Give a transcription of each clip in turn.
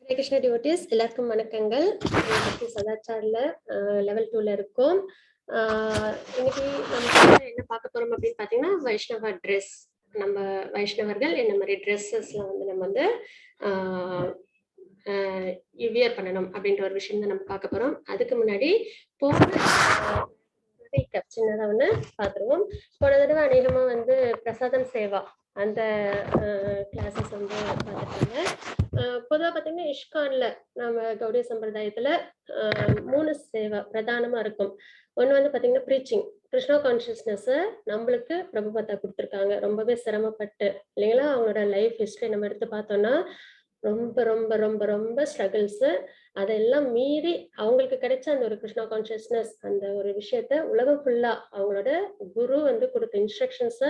Hare Krishna devotees, எல்லாருக்கும் வணக்கங்கள். சதாச்சார்ல level 2ல இருக்கும். இன்னைக்கு நம்ம என்ன பார்க்க போறோம் அப்படின்னு பாத்தீங்கன்னா, வைஷ்ணவ ட்ரெஸ். நம்ம வைஷ்ணவர்கள் என்ன மாதிரி ட்ரெஸ்ஸஸ்ல வந்து நம்ம வந்து வியர் பண்ணணும் அப்படின்ற ஒரு விஷயம் தான் நம்ம பார்க்க போறோம். அதுக்கு முன்னாடி சின்னதா ஒண்ணு பாத்துருவோம். போன தடவை அநேகமா வந்து பிரசாதம் சேவா அந்த கிளாஸஸ் வந்து பார்த்துருக்காங்க. பொதுவாக பார்த்தீங்கன்னா இஸ்கான்ல நம்ம கௌடிய சம்பிரதாயத்துல 3 சேவை பிரதானமா இருக்கும். ஒண்ணு வந்து பாத்தீங்கன்னா ப்ரீச்சிங், கிருஷ்ணா கான்சியஸ்னஸ் நம்மளுக்கு பிரபுபாதா கொடுத்துருக்காங்க. ரொம்பவே சிரமப்பட்டு இல்லைங்களா, அவங்களோட லைஃப் ஹிஸ்டரி நம்ம எடுத்து பார்த்தோம்னா ரொம்ப ரொம்ப ரொம்ப ரொம்ப ஸ்ட்ரகிள்ஸ். அதெல்லாம் மீறி அவங்களுக்கு கிடைச்ச அந்த ஒரு கிருஷ்ணா கான்சியஸ்னஸ் அந்த ஒரு விஷயத்த உலகம் ஃபுல்லா அவங்களோட குரு வந்து கொடுத்த இன்ஸ்ட்ரக்ஷன்ஸை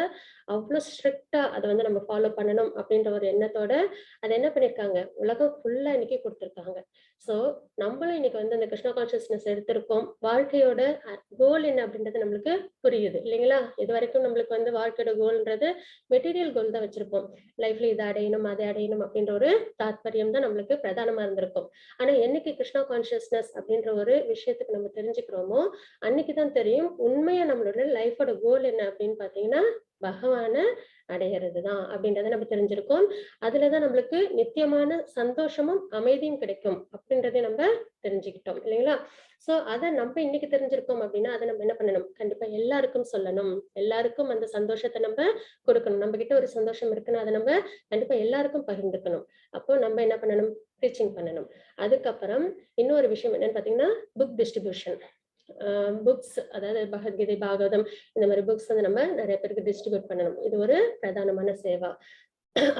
அவ்வளோ ஸ்ட்ரிக்டா அதை வந்து நம்ம ஃபாலோ பண்ணணும் அப்படின்ற ஒரு எண்ணத்தோட அதை என்ன பண்ணியிருக்காங்க, உலகம் ஃபுல்லா இன்னைக்கு கொடுத்துருக்காங்க. ஸோ நம்மளும் இன்னைக்கு வந்து அந்த கிருஷ்ணா கான்சியஸ்னஸ் எடுத்திருக்கோம். வாழ்க்கையோட கோல் என்ன அப்படின்றது நம்மளுக்கு புரியுது இல்லைங்களா. இது வரைக்கும் நம்மளுக்கு வந்து வாழ்க்கையோட கோல்ன்றது மெட்டீரியல் கோல் தான் வச்சிருப்போம். லைஃப்ல இதை அடையணும் அதை அடையணும் அப்படின்ற ஒரு தாத்பரியம் தான் நம்மளுக்கு பிரதானமா இருந்திருக்கும். ஆனா என்னைக்கு கிருஷ்ணா கான்சியஸ்னஸ் அப்படின்ற ஒரு விஷயத்துக்கு நம்ம தெரிஞ்சுக்கிறோமோ அன்னைக்குதான் தெரியும் உண்மையா நம்மளோட லைஃபோட கோல் என்ன அப்படின்னு பாத்தீங்கன்னா பகவான அடையிறதுதான் அப்படின்றத நம்ம தெரிஞ்சிருக்கோம். அதுலதான் நம்மளுக்கு நித்தியமான சந்தோஷமும் அமைதியும் கிடைக்கும் அப்படின்றத நம்ம தெரிஞ்சுக்கிட்டோம் இல்லைங்களா. சோ அதை நம்ம இன்னைக்கு தெரிஞ்சிருக்கோம் அப்படின்னா அதை நம்ம என்ன பண்ணணும், கண்டிப்பா எல்லாருக்கும் சொல்லணும், எல்லாருக்கும் அந்த சந்தோஷத்தை நம்ம கொடுக்கணும். நம்ம கிட்ட ஒரு சந்தோஷம் இருக்குன்னு அதை நம்ம கண்டிப்பா எல்லாருக்கும் பகிர்ந்துக்கணும். அப்போ நம்ம என்ன பண்ணணும், டீச்சிங் பண்ணணும். அதுக்கப்புறம் இன்னொரு விஷயம் என்னன்னு பாத்தீங்கன்னா புக் டிஸ்ட்ரிபியூஷன். புக்ஸ், அதாவது பகவத்கீதை, பாகவதம் இந்த மாதிரி புக்ஸ் வந்து நம்ம நிறைய பேருக்கு டிஸ்ட்ரிபியூட் பண்ணணும். இது ஒரு பிரதானமான சேவா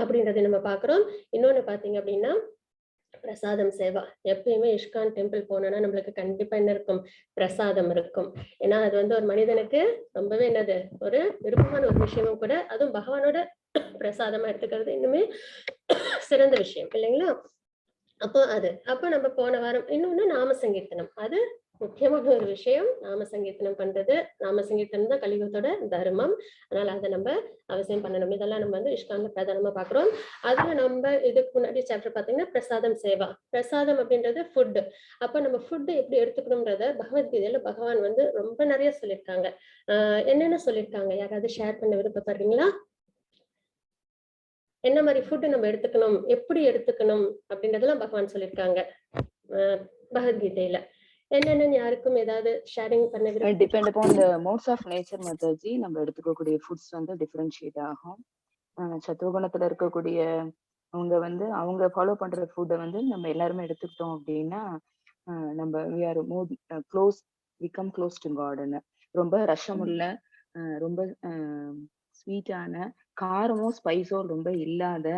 அப்படின்றத நம்ம பாக்குறோம். இன்னொன்னு பாத்தீங்க அப்படின்னா பிரசாதம் சேவா. எப்பயுமே இஸ்கான் டெம்பிள் போனோம்னா நம்மளுக்கு கண்டிப்பா என்ன இருக்கும், பிரசாதம் இருக்கும். ஏன்னா அது வந்து ஒரு மனிதனுக்கு ரொம்பவே என்னது ஒரு விருப்பமான ஒரு விஷயமும் கூட. அதுவும் பகவானோட பிரசாதமா எடுத்துக்கிறது இன்னுமே சிறந்த விஷயம் இல்லைங்களா. அப்போ நம்ம போன வாரம் இன்னொன்னு நாம சங்கீர்த்தனம், அது முக்கியமான ஒரு விஷயம். நாம சங்கீர்த்தனம் பண்றது, நாம சங்கீர்த்தனம் தான் கலியுகத்தோட தர்மம். அதனால அதை நம்ம அவசியம் பண்ணணும். இதெல்லாம் நம்ம வந்து இஸ்கான்ல பிரதானமா பாக்குறோம். அதுல நம்ம இதுக்கு முன்னாடி சாப்டர் பாத்தீங்கன்னா பிரசாதம் சேவா. பிரசாதம் அப்படின்றது ஃபுட். அப்ப நம்ம ஃபுட் எப்படி எடுத்துக்கணும்ன்றத பகவத்கீதையில பகவான் வந்து ரொம்ப நிறைய சொல்லியிருக்காங்க. என்னென்ன சொல்லியிருக்காங்க, யாராவது ஷேர் பண்ண விருப்பப்படுறீங்களா? என்ன மாதிரி ஃபுட் நம்ம எடுத்துக்கணும், எப்படி எடுத்துக்கணும் அப்படின்றதெல்லாம் பகவான் சொல்லியிருக்காங்க பகவத்கீதையில. என்னென்னு யாருக்கும் ஏதாவது ஷேரிங் பண்ண விருப்பம்? Depend upon the modes of nature Mataji. நம்ம எடுத்துக்கக்கூடிய ஃபுட்ஸ் வந்து டிஃபரன்ஷியேட் ஆகும். சத்துவகுணத்துல இருக்கக்கூடிய அவங்க வந்து அவங்க ஃபாலோ பண்ற ஃபுட்டை வந்து நம்ம எல்லாருமே எடுத்துக்கிட்டோம் அப்படின்னா நம்ம we are more close, become close to God. ரொம்ப ரசம் உள்ள, ரொம்ப ஸ்வீட்டான, காரமும் ஸ்பைஸோ ரொம்ப இல்லாத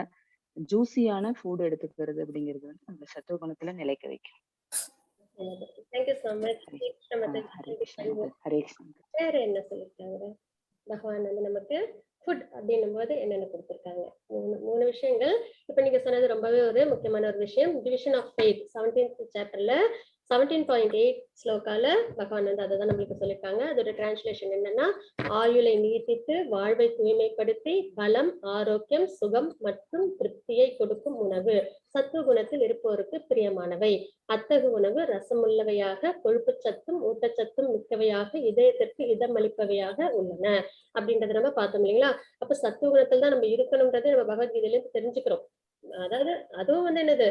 ஜூசியான ஃபுட் எடுத்துக்கிறது அப்படிங்கிறது வந்து நம்ம சத்துவகுணத்துல நிலைக்க வைக்கும். Thank you so much. வேற என்ன சொல்லிருக்காங்க பகவான் வந்து நமக்கு ஃபுட் அப்படின்னும் போது என்னென்ன கொடுத்திருக்காங்க? மூணு விஷயங்கள். இப்ப நீங்க சொன்னது ரொம்பவே ஒரு முக்கியமான ஒரு விஷயம். டிவிஷன் ஆஃப் ஃபெய்த் 17th சாப்டர்ல 17.8 ஸ்லோகால பகவான் வந்து அதை தான் நம்மளுக்கு சொல்லியிருக்காங்க. அதோட டிரான்ஸ்லேஷன் என்னன்னா, ஆயுளை நீட்டித்து வாழ்வை தூய்மைப்படுத்தி பலம், ஆரோக்கியம், சுகம் மற்றும் திருப்தியை கொடுக்கும் உணவு சத்துவகுணத்தில் இருப்போருக்கு பிரியமானவை. அத்தகு உணவு ரசமுள்ளவையாக, கொழுப்பு சத்தும் ஊட்டச்சத்தும் மிக்கவையாக, இதயத்திற்கு இதமளிப்பவையாக உள்ளன அப்படின்றத நம்ம பார்த்தோம் இல்லைங்களா. அப்ப சத்துவகுணத்தில் தான் நம்ம இருக்கணும்ன்றது நம்ம பகவத்கீதையில இருந்து தெரிஞ்சுக்கிறோம். அதாவது அதுவும் வந்து என்னது,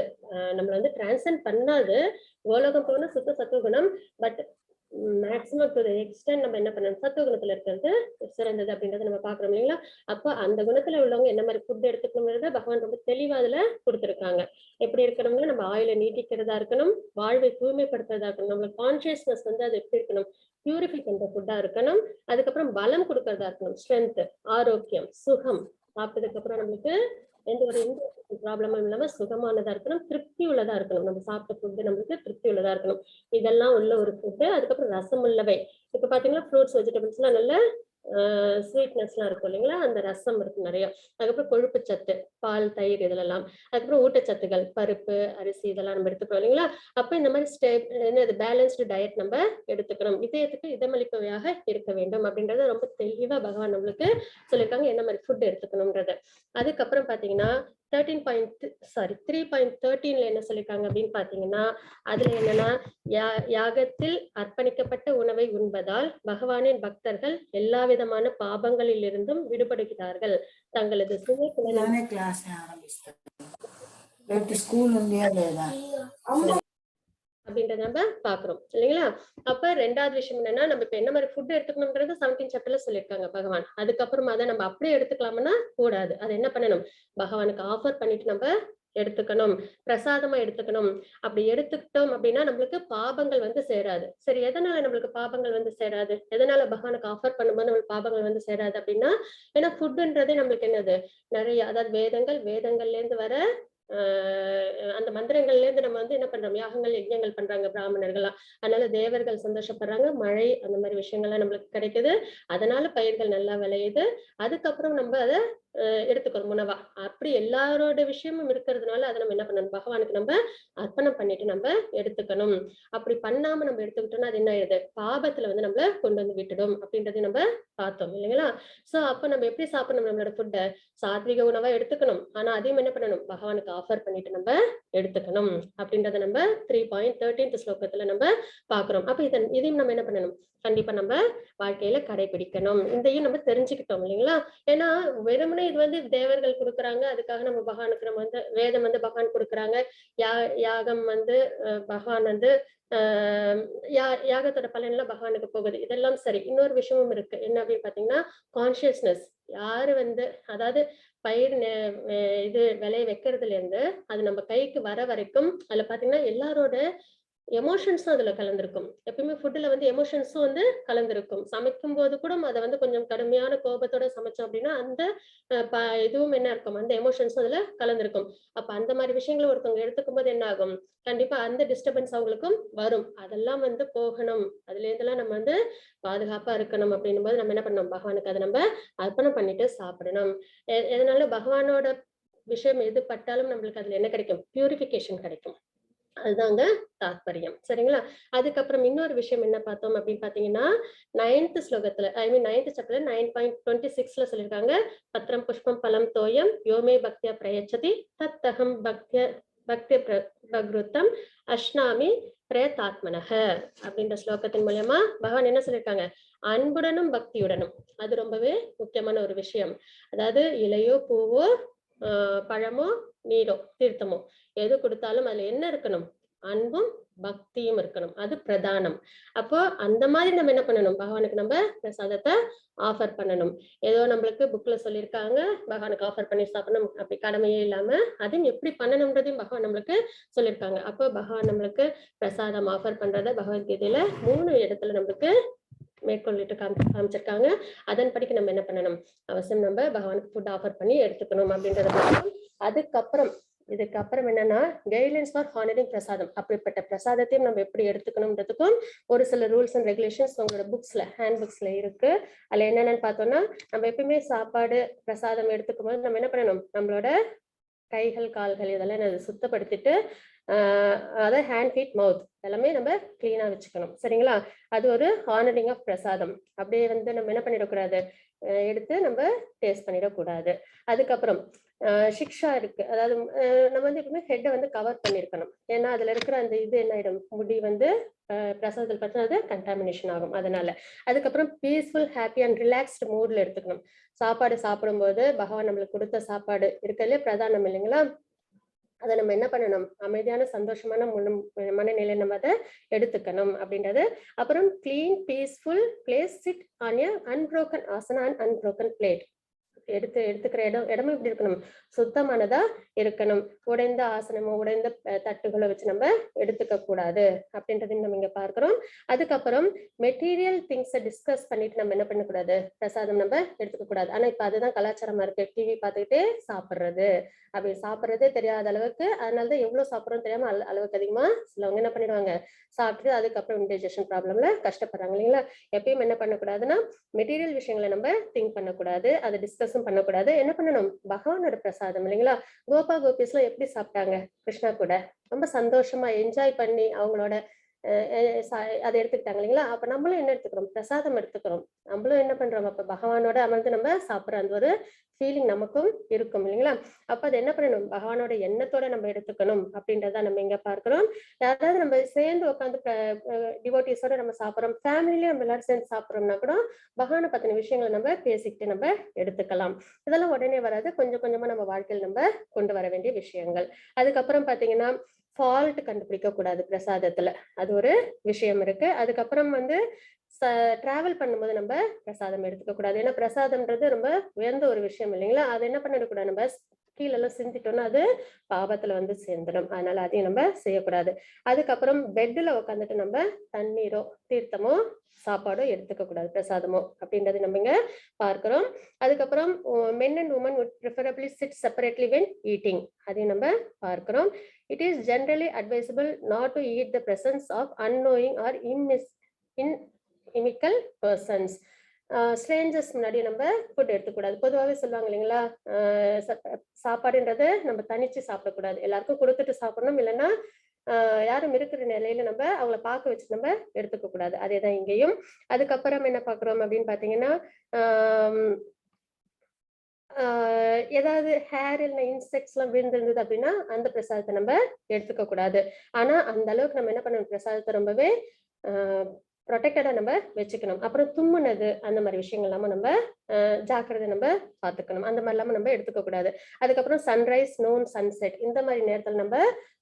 நம்மள வந்து டிரான்சென்ட் பண்ணாது. கோலோகம் போன சுத்த சத்துவகுணம். But maximum to the extent நம்ம என்ன பண்ணணும், சத்துவகுணத்துல இருக்கிறது சிறந்தது அப்படின்றத நம்ம பாக்குறோம் இல்லைங்களா. அப்ப அந்த குணத்துல உள்ளவங்க என்ன மாதிரி ஃபுட் எடுத்துக்கணும்ன்றத பகவான் ரொம்ப தெளிவா அதுல கொடுத்திருக்காங்க. எப்படி இருக்கணும்னா, நம்ம ஆயுளை நீட்டிக்கிறதா இருக்கணும், வாழ்வை தூய்மைப்படுத்துறதா இருக்கணும், நம்மளோட கான்சியஸ்னஸ் வந்து அது எப்படி இருக்கணும், பியூரிஃபை பண்ற ஃபுட்டா இருக்கணும். அதுக்கப்புறம் பலம் கொடுக்கறதா இருக்கணும், ஸ்ட்ரென்த், ஆரோக்கியம், சுகம். சாப்பிட்டதுக்கு அப்புறம் நம்மளுக்கு எந்த ஒரு ப்ராப்ளமும் இல்லாம சுகமானதா இருக்கணும், திருப்தி உள்ளதா இருக்கணும். நம்ம சாப்பிட்ட ஃபுட்டு நம்மளுக்கு திருப்தி உள்ளதா இருக்கணும். இதெல்லாம் உள்ள ஒரு ஃபுட்டு. அதுக்கப்புறம் ரசம் உள்ளவை. இப்ப பாத்தீங்கன்னா ஃப்ரூட்ஸ், வெஜிடபிள்ஸ் எல்லாம் நல்ல ஸ்வீட்னஸ் எல்லாம் இருக்கும் இல்லைங்களா, அந்த ரசம் இருக்கு நிறைய. அதுக்கப்புறம் கொழுப்பு சத்து, பால், தயிர் இதெல்லாம். அதுக்கப்புறம் ஊட்டச்சத்துகள், பருப்பு, அரிசி இதெல்லாம் நம்ம எடுத்துக்கிறோம் இல்லைங்களா. அப்ப இந்த மாதிரி பேலன்ஸ்டு டயட் நம்ம எடுத்துக்கணும். இதயத்துக்கு இதமளிப்பவையாக இருக்க வேண்டும் அப்படின்றத ரொம்ப தெளிவா பகவான் நம்மளுக்கு சொல்லியிருக்காங்க, என்ன மாதிரி ஃபுட் எடுத்துக்கணும்ன்றது. அதுக்கப்புறம் பாத்தீங்கன்னா 3.13 என்ன சொல்லிருக்காங்க அப்படின்னு பாத்தீங்கன்னா, அதுல என்னன்னா, யாகத்தில் அர்ப்பணிக்கப்பட்ட உணவை உண்பதால் பகவானின் பக்தர்கள் எல்லா விதமான பாபங்களில் இருந்தும் விடுபடுகிறார்கள். தங்களது சுய அப்படின்றத நம்ம பாக்குறோம் இல்லைங்களா. அப்ப ரெண்டாவது விஷயம் என்னன்னா, நம்ம இப்ப என்ன மாதிரி ஃபுட் எடுத்துக்கணும்ன்றது 17 சாப்டர்ல சொல்லியிருக்காங்க பகவான். அதுக்கப்புறம் அதை நம்ம அப்படியே எடுத்துக்கலாம்னா கூடாது. அதை என்ன பண்ணணும், பகவானுக்கு ஆஃபர் பண்ணிட்டு நம்ம எடுத்துக்கணும், பிரசாதமா எடுத்துக்கணும். அப்படி எடுத்துக்கிட்டோம் அப்படின்னா நம்மளுக்கு பாபங்கள் வந்து சேராது. சரி, எதனால நம்மளுக்கு பாபங்கள் வந்து சேராது, எதனால பகவானுக்கு ஆஃபர் பண்ணும்போது நம்மளுக்கு பாபங்கள் வந்து சேராது அப்படின்னா, ஏன்னா ஃபுட்ன்றதே நம்மளுக்கு என்னது, நிறைய, அதாவது வேதங்கள்ல இருந்து வர அந்த மந்திரங்கள்ல இருந்து நம்ம வந்து என்ன பண்றோம், யாகங்கள் யஜ்ஞங்கள் பண்றாங்க பிராமணர்கள்லாம். அதனால தேவர்கள் சந்தோஷப்படுறாங்க, மழை அந்த மாதிரி விஷயங்கள்லாம் நம்மளுக்கு கிடைக்குது, அதனால பயிர்கள் நல்லா விளையுது. அதுக்கப்புறம் நம்ம அதை எடுத்துக்கிறோம் உணவா. அப்படி எல்லாரோட விஷயமும் இருக்கிறதுனால அதை நம்ம என்ன பண்ணணும், பகவானுக்கு நம்ம அர்ப்பணம் பண்ணிட்டு நம்ம எடுத்துக்கணும். அப்படி பண்ணாம நம்ம எடுத்துக்கிட்டோம்னா அது என்ன ஆயிடுது, பாபத்துல வந்து நம்மள கொண்டு வந்து விட்டுடும் அப்படின்றத நம்ம பார்த்தோம் இல்லைங்களா. சோ அப்ப நம்ம எப்படி சாப்பிடணும், நம்மளோட ஃபுட்டை சாத்விக உணவா எடுத்துக்கணும், ஆனா அதையும் என்ன பண்ணணும், பகவானுக்கு ஆஃபர் பண்ணிட்டு நம்ம எடுத்துக்கணும் அப்படின்றத நம்ம 3.13 ஸ்லோகத்துல நம்ம பாக்குறோம். அப்ப இதையும் நம்ம என்ன பண்ணணும், கண்டிப்பா நம்ம வாழ்க்கையில கடைபிடிக்கணும். இதையும் நம்ம தெரிஞ்சுக்கிட்டோம் இல்லைங்களா. ஏன்னா வெறுமனே இது வந்து தேவர்கள் கொடுக்குறாங்க, அதுக்காக நம்ம பகவானுக்கு நம்ம வந்து வேதம் வந்து பகவான் கொடுக்குறாங்க, யாகம் வந்து பகவான் வந்து யாகத்தோட பலன் எல்லாம் பகவானுக்கு போகுது, இதெல்லாம் சரி. இன்னொரு விஷயமும் இருக்கு, என்ன அப்படின்னு பாத்தீங்கன்னா கான்சியஸ்னஸ். யாரு வந்து, அதாவது பயிர் இது விளைய வைக்கிறதுல இருந்து அது நம்ம கைக்கு வர வரைக்கும் அதுல பாத்தீங்கன்னா எல்லாரோட எமோஷன்ஸும் அதுல கலந்திருக்கும். எப்பயுமே ஃபுட்ல வந்து எமோஷன்ஸும் வந்து கலந்திருக்கும். சமைக்கும் போது கூட அதை வந்து கொஞ்சம் கடுமையான கோபத்தோட சமைச்சோம் அப்படின்னா அந்த இதுவும் என்ன இருக்கும், அந்த எமோஷன்ஸும் அதுல கலந்திருக்கும். அப்ப அந்த மாதிரி விஷயங்களை ஒருத்தவங்க எடுத்துக்கும் போது என்ன ஆகும், கண்டிப்பா அந்த டிஸ்டர்பன்ஸ் அவங்களுக்கும் வரும். அதெல்லாம் வந்து போகணும், அதுல இருந்தெல்லாம் நம்ம வந்து பாதுகாப்பா இருக்கணும். அப்படின்னும் போது நம்ம என்ன பண்ணணும், பகவானுக்கு அதை நம்ம அர்ப்பணம் பண்ணிட்டு சாப்பிடணும். எதனால பகவானோட விஷயம் எது பட்டாலும் நம்மளுக்கு அதுல என்ன கிடைக்கும், பியூரிபிகேஷன் கிடைக்கும். அதுதாங்க தாத்பரியம், சரிங்களா. அதுக்கப்புறம் இன்னொரு விஷயம் என்ன பார்த்தோம் அப்படின்னு பாத்தீங்கன்னா, 9th ஸ்லோகத்துல, ஐ மீன் 9th சாப்டர்ல 9.26ல சொல்லியிருக்காங்க, பத்திரம் புஷ்பம் பலம் தோயம் யோமே பக்தியா பிரயச்சதி தத்தகம் பக்தி பிரகிருத்தம் அஷ்னாமி பிரயதாத்மனக அப்படின்ற ஸ்லோகத்தின் மூலமா பகவான் என்ன சொல்லியிருக்காங்க, அன்புடனும் பக்தியுடனும். அது ரொம்பவே முக்கியமான ஒரு விஷயம். அதாவது இலையோ பூவோ பழமோ நீரோ தீர்த்தமோ எது கொடுத்தாலும் அதுல என்ன இருக்கணும், அன்பும் பக்தியும் இருக்கணும், அது பிரதானம். அப்போ அந்த மாதிரி நம்ம என்ன பண்ணணும், பகவானுக்கு நம்ம பிரசாதத்தை ஆஃபர் பண்ணணும். ஏதோ நம்மளுக்கு புக்ல சொல்லியிருக்காங்க பகவானுக்கு ஆஃபர் பண்ணி சாப்பிடணும், அப்படி கடமையே இல்லாம அதையும் எப்படி பண்ணணும்ன்றதையும் பகவான் நம்மளுக்கு சொல்லியிருக்காங்க. அப்போ பகவான் நம்மளுக்கு பிரசாதம் ஆஃபர் பண்றத பகவத்கீதையில 3 இடத்துல நம்மளுக்கு மேற்கொள்ளிட்டு காமிச்சிருக்காங்க. அதன்படிக்கு நம்ம என்ன பண்ணணும், அவசியம் நம்ம பகவானுக்கு ஃபுட் ஆஃபர் பண்ணி எடுத்துக்கணும் அப்படின்றத பார்க்கணும். இதுக்கப்புறம் என்னன்னா, கைட்லைன்ஸ் ஃபார் ஹானரிங் பிரசாதம். அப்படிப்பட்ட பிரசாதத்தையும் நம்ம எப்படி எடுத்துக்கணும்ன்றதுக்கும் ஒரு சில ரூல்ஸ் அண்ட் ரெகுலேஷன்ஸ் உங்களோட புக்ஸ்ல, ஹேண்ட் புக்ஸ்ல இருக்கு. அதுல என்னென்னு பார்த்தோம்னா, நம்ம எப்பயுமே சாப்பாடு பிரசாதம் எடுத்துக்கும் போது நம்ம என்ன பண்ணணும், நம்மளோட கைகள் கால்கள் இதெல்லாம் சுத்தப்படுத்திட்டு அதாவது ஹேண்ட் ஃபீட் மவுத் எல்லாமே நம்ம கிளீனா வச்சுக்கணும், சரிங்களா. அது ஒரு ஹானரிங் ஆஃப் பிரசாதம். அப்படியே வந்து நம்ம என்ன பண்ணிடக்கூடாது, எடுத்து நம்ம டேஸ்ட் பண்ணிடக்கூடாது. அதுக்கப்புறம் சிக்ஷா இருக்கு, அதாவது நம்ம வந்து எப்பவுமே ஹெட்டை வந்து கவர் பண்ணிருக்கணும். ஏன்னா அதுல இருக்கிற அந்த இது என்ன ஆயிடும், முடி வந்து பிரசாதத்தில் பார்த்தா அது கண்டாமினேஷன் ஆகும், அதனால. அதுக்கப்புறம் பீஸ்ஃபுல் ஹாப்பி அண்ட் ரிலாக்ஸ்டு மூட்ல எடுத்துக்கணும். சாப்பாடு சாப்பிடும்போது பகவான் நம்மளுக்கு கொடுத்த சாப்பாடு இருக்கிறதுலே பிரதானம் இல்லைங்களா, அதை நம்ம என்ன பண்ணணும், அமைதியான சந்தோஷமான மனநிலை நம்ம அதை எடுத்துக்கணும் அப்படின்றது. அப்புறம் clean peaceful place, sit on a unbroken asana and unbroken plate. எடுத்துக்கிற இடமும் எப்படி இருக்கணும், சுத்தமானதா இருக்கணும். உடைந்த ஆசனமோ உடைந்த தட்டுகளை வச்சு நம்ம எடுத்துக்க கூடாது அப்படின்றதையும் நம்ம இங்க பார்க்கிறோம். அதுக்கப்புறம் மெட்டீரியல் திங்ஸை டிஸ்கஸ் பண்ணிட்டு நம்ம என்ன பண்ணக்கூடாது, பிரசாதம் நம்ம எடுத்துக்க கூடாது. ஆனா இப்ப அதுதான் கலாச்சாரமா இருக்கு, டிவி பார்த்துக்கிட்டே சாப்பிடுறது. அப்படி சாப்பிட்றதே தெரியாத அளவுக்கு, அதனாலதான் எவ்வளவு சாப்பிட்றோம் தெரியாம அளவுக்கு அதிகமா சிலவங்க என்ன பண்ணிடுவாங்க, சாப்பிட்டு அதுக்கப்புறம் இன்டைஜஷன் ப்ராப்ளம்ல கஷ்டப்படுறாங்க இல்லைங்களா. எப்பயும் என்ன பண்ணக்கூடாதுன்னா, மெட்டீரியல் விஷயங்களை நம்ம திங்க் பண்ணக்கூடாது, அதை டிஸ்கஸும் பண்ணக்கூடாது. என்ன பண்ணணும், பகவானோட பிரசாதம் இல்லைங்களா. கோபா கோபிஸ்லாம் எப்படி சாப்பிட்டாங்க, கிருஷ்ணா கூட ரொம்ப சந்தோஷமா என்ஜாய் பண்ணி அவங்களோட அதை எடுத்துக்கிட்டாங்க இல்லைங்களா. அப்ப நம்மளும் என்ன எடுத்துக்கிறோம், பிரசாதம் எடுத்துக்கிறோம். நம்மளும் என்ன பண்றோம், அப்ப பகவானோட அமர்ந்து நம்ம சாப்பிடுற அந்த ஒரு ஃபீலிங் நமக்கும் இருக்கும் இல்லைங்களா. அப்ப அது என்ன பண்ணணும், பகவானோட எண்ணத்தோட நம்ம எடுத்துக்கணும் அப்படின்றத நம்ம இங்க பார்க்கிறோம். யாராவது நம்ம சேர்ந்து உட்காந்து டிவோட்டிஸோட நம்ம சாப்பிடுறோம், ஃபேமிலியிலேயே நம்ம எல்லாரும் சேர்ந்து சாப்பிடுறோம்னா கூட பகவானை பத்தின விஷயங்களை நம்ம பேசிக்கிட்டு நம்ம எடுத்துக்கலாம். இதெல்லாம் உடனே வராது, கொஞ்சம் கொஞ்சமா நம்ம வாழ்க்கையில் நம்ம கொண்டு வர வேண்டிய விஷயங்கள். அதுக்கப்புறம் பாத்தீங்கன்னா ஃபால்ட் கண்டுபிடிக்க கூடாது பிரசாதத்துல, அது ஒரு விஷயம் இருக்கு. அதுக்கப்புறம் வந்து டிராவல் பண்ணும்போது நம்ம பிரசாதம் எடுத்துக்க கூடாது. ஏன்னா பிரசாதம்ன்றது ரொம்ப உயர்ந்த ஒரு விஷயம் இல்லைங்களா. அது என்ன பண்ணிடக்கூடாது, நம்ம கீழே எல்லாம் சிந்திட்டோம்னா அது பாவத்துல வந்து சேர்ந்துடும். அதனால அதையும் நம்ம செய்யக்கூடாது. அதுக்கப்புறம் பெட்ல உட்காந்துட்டு நம்ம தண்ணீரோ தீர்த்தமோ சாப்பாடோ எடுத்துக்க கூடாது, பிரசாதமோ அப்படின்றது நம்ம இங்க பார்க்கிறோம். அதுக்கப்புறம் men and women would preferably sit separately when eating, அதையும் நம்ம பார்க்கிறோம். It is generally advisable not to eat the presence of unknowing or inimical persons. Strangers முன்னாடி நம்ம ஃபுட் எடுத்துக்கூடாது. பொதுவாகவே சொல்லுவாங்க இல்லைங்களா, சாப்பாடுன்றது நம்ம தனிச்சு சாப்பிடக்கூடாது, எல்லாருக்கும் கொடுத்துட்டு சாப்பிடணும். இல்லைன்னா யாரும் இருக்கிற நிலையில நம்ம அவங்கள பார்க்க வச்சு நம்ம எடுத்துக்க கூடாது. அதேதான் இங்கேயும். அதுக்கப்புறம் என்ன பார்க்குறோம் அப்படின்னு பாத்தீங்கன்னா, ஏதாவது ஹேர் இல்ல இன்செக்ட்ஸ் எல்லாம் விழுந்திருந்தது அப்படின்னா அந்த பிரசாதத்தை நம்ம எடுத்துக்க கூடாது. ஆனா அந்த அளவுக்கு நம்ம என்ன பண்ணணும், பிரசாதத்தை ரொம்பவே ப்ரொடெக்டடா நம்ம வச்சுக்கணும். அப்புறம் தும்முனது அந்த மாதிரி விஷயங்கள் இல்லாம நம்ம ஜாக்கிரதை நம்ம பார்த்துக்கணும். அந்த மாதிரி இல்லாம நம்ம எடுத்துக்க கூடாது. அதுக்கப்புறம் சன்ரைஸ், நோன், சன்செட் இந்த மாதிரி நேரத்துல நம்ம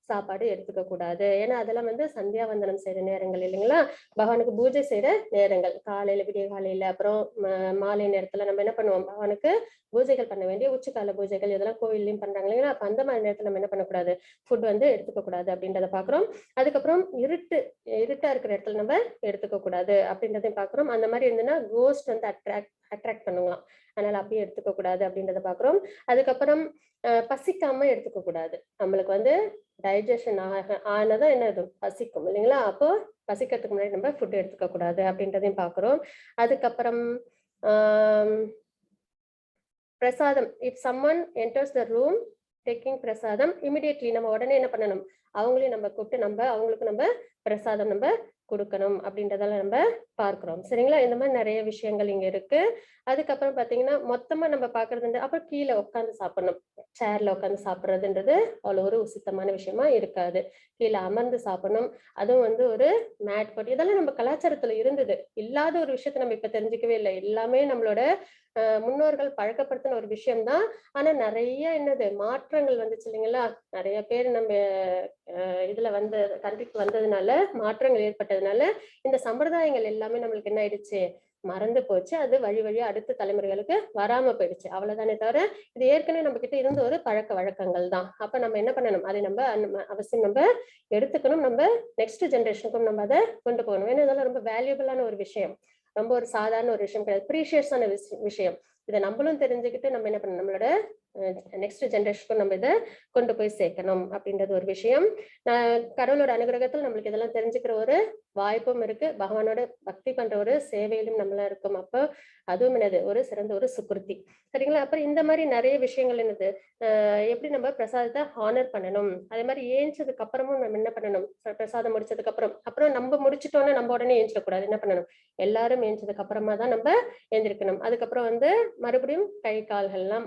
சாப்பாடு எடுத்துக்க கூடாது. ஏன்னா அதெல்லாம் வந்து சந்தியாவந்தனம் செய்யற நேரங்கள் இல்லைங்களா, பகவானுக்கு பூஜை செய்யற நேரங்கள். காலையில, விடிய காலையில, அப்புறம் மாலை நேரத்துல நம்ம என்ன பண்ணுவோம், பகவானுக்கு பூஜைகள் பண்ண வேண்டிய உச்சிக்கால பூஜைகள் இதெல்லாம் கோவில்லையும் பண்றாங்க இல்லைங்களா. அப்ப அந்த மாதிரி நேரத்துல நம்ம என்ன பண்ணக்கூடாது, ஃபுட் வந்து எடுத்துக்க கூடாது அப்படின்றத பாக்குறோம். அதுக்கப்புறம் இருட்டா இருக்கிற இடத்துல நம்ம எடுத்துக்க கூடாது அப்படின்றதையும் பாக்குறோம். அந்த மாதிரி இருந்ததுன்னா கோஸ்ட் வந்து அட்ராக்ட் பண்ணுங்களாம், அதனால அப்படியே எடுத்துக்க கூடாது அப்படின்றத பாக்குறோம். அதுக்கப்புறம் பசிக்காம எடுத்துக்க கூடாது. நம்மளுக்கு வந்து டைஜஷன் ஆனதான் என்னது பசிக்கும் இல்லைங்களா. அப்போ பசிக்கிறதுக்கு முன்னாடி நம்ம ஃபுட் எடுத்துக்க கூடாது அப்படின்றதையும் பாக்குறோம். அதுக்கப்புறம் பிரசாதம், if someone enters the room taking பிரசாதம், இமிடியட்லி நம்ம உடனே என்ன பண்ணணும், அவங்களையும் நம்ம கூப்பிட்டு நம்ம அவங்களுக்கு நம்ம பிரசாதம் நம்ம கொடுக்கணும் அப்படின்றதெல்லாம் நம்ம பார்க்கிறோம். சரிங்களா. இந்த மாதிரி நிறைய விஷயங்கள் இங்க இருக்கு. அதுக்கப்புறம் பாத்தீங்கன்னா மொத்தமா நம்ம பாக்குறது, அப்புறம் கீழே உட்காந்து சாப்பிடணும். சேர்ல உட்காந்து சாப்பிடுறதுன்றது அவ்வளவு ஒரு உசித்தமான விஷயமா இருக்காது. கீழே அமர்ந்து சாப்பிடணும். அதுவும் வந்து ஒரு மேட் போட்டு, இதெல்லாம் நம்ம கலாச்சாரத்துல இருந்தது, இல்லாத ஒரு விஷயத்த நம்ம இப்ப தெரிஞ்சுக்கவே இல்லை. எல்லாமே நம்மளோட முன்னோர்கள் பழக்கப்படுத்தின ஒரு விஷயம்தான். ஆனா நிறைய என்னது மாற்றங்கள் வந்துச்சு இல்லைங்களா. நிறைய பேர் நம்ம இதுல வந்து கண்ட்ரிக்கு வந்ததுனால, மாற்றங்கள் ஏற்பட்டதுனால இந்த சம்பிரதாயங்கள் எல்லாமே நம்மளுக்கு என்ன ஆயிடுச்சு, மறந்து போச்சு. அது வழி வழியா அடுத்த தலைமுறைகளுக்கு வராம போயிடுச்சு, அவ்வளவுதானே தவிர இது ஏற்கனவே நம்ம கிட்ட இருந்த ஒரு பழக்க வழக்கங்கள் தான். அப்ப நம்ம என்ன பண்ணணும், அதை நம்ம அவசியம் நம்ம எடுத்துக்கணும். நம்ம நெக்ஸ்ட் ஜெனரேஷனுக்கும் நம்ம அதை கொண்டு போகணும். ஏன்னா இதெல்லாம் ரொம்ப வேல்யூபிளான ஒரு விஷயம், ரொம்ப ஒரு சாதாரண ஒரு விஷயம் கிடையாது, ப்ரீஷியஸான விஷயம். இதை நம்மளும் தெரிஞ்சுக்கிட்டு நம்ம என்ன பண்ணணும், நம்மளோட நெக்ஸ்ட் ஜெனரேஷனுக்கும் நம்ம இதை கொண்டு போய் சேர்க்கணும் அப்படின்றது ஒரு விஷயம். கடவுளோட அனுகிரகத்தில் நம்மளுக்கு இதெல்லாம் தெரிஞ்சுக்கிற ஒரு வாய்ப்பும் இருக்கு. பகவானோட பக்தி பண்ற ஒரு சேவையிலும் நம்மளா இருக்கும். அப்போ அதுவும் என்னது ஒரு சிறந்த ஒரு சுக்குர்த்தி. சரிங்களா. அப்புறம் இந்த மாதிரி நிறைய விஷயங்கள் என்னது, எப்படி நம்ம பிரசாதத்தை ஹானர் பண்ணணும். அதே மாதிரி ஏஞ்சதுக்கு அப்புறமும் நம்ம என்ன பண்ணணும், பிரசாதம் முடிச்சதுக்கு அப்புறம் நம்ம முடிச்சிட்டோம்னா நம்ம உடனே ஏஞ்சிடக்கூடாது. என்ன பண்ணணும், எல்லாரும் ஏஞ்சதுக்கு அப்புறமா தான் நம்ம எழுந்திருக்கணும். அதுக்கப்புறம் வந்து மறுபடியும் கை கால்கள்லாம்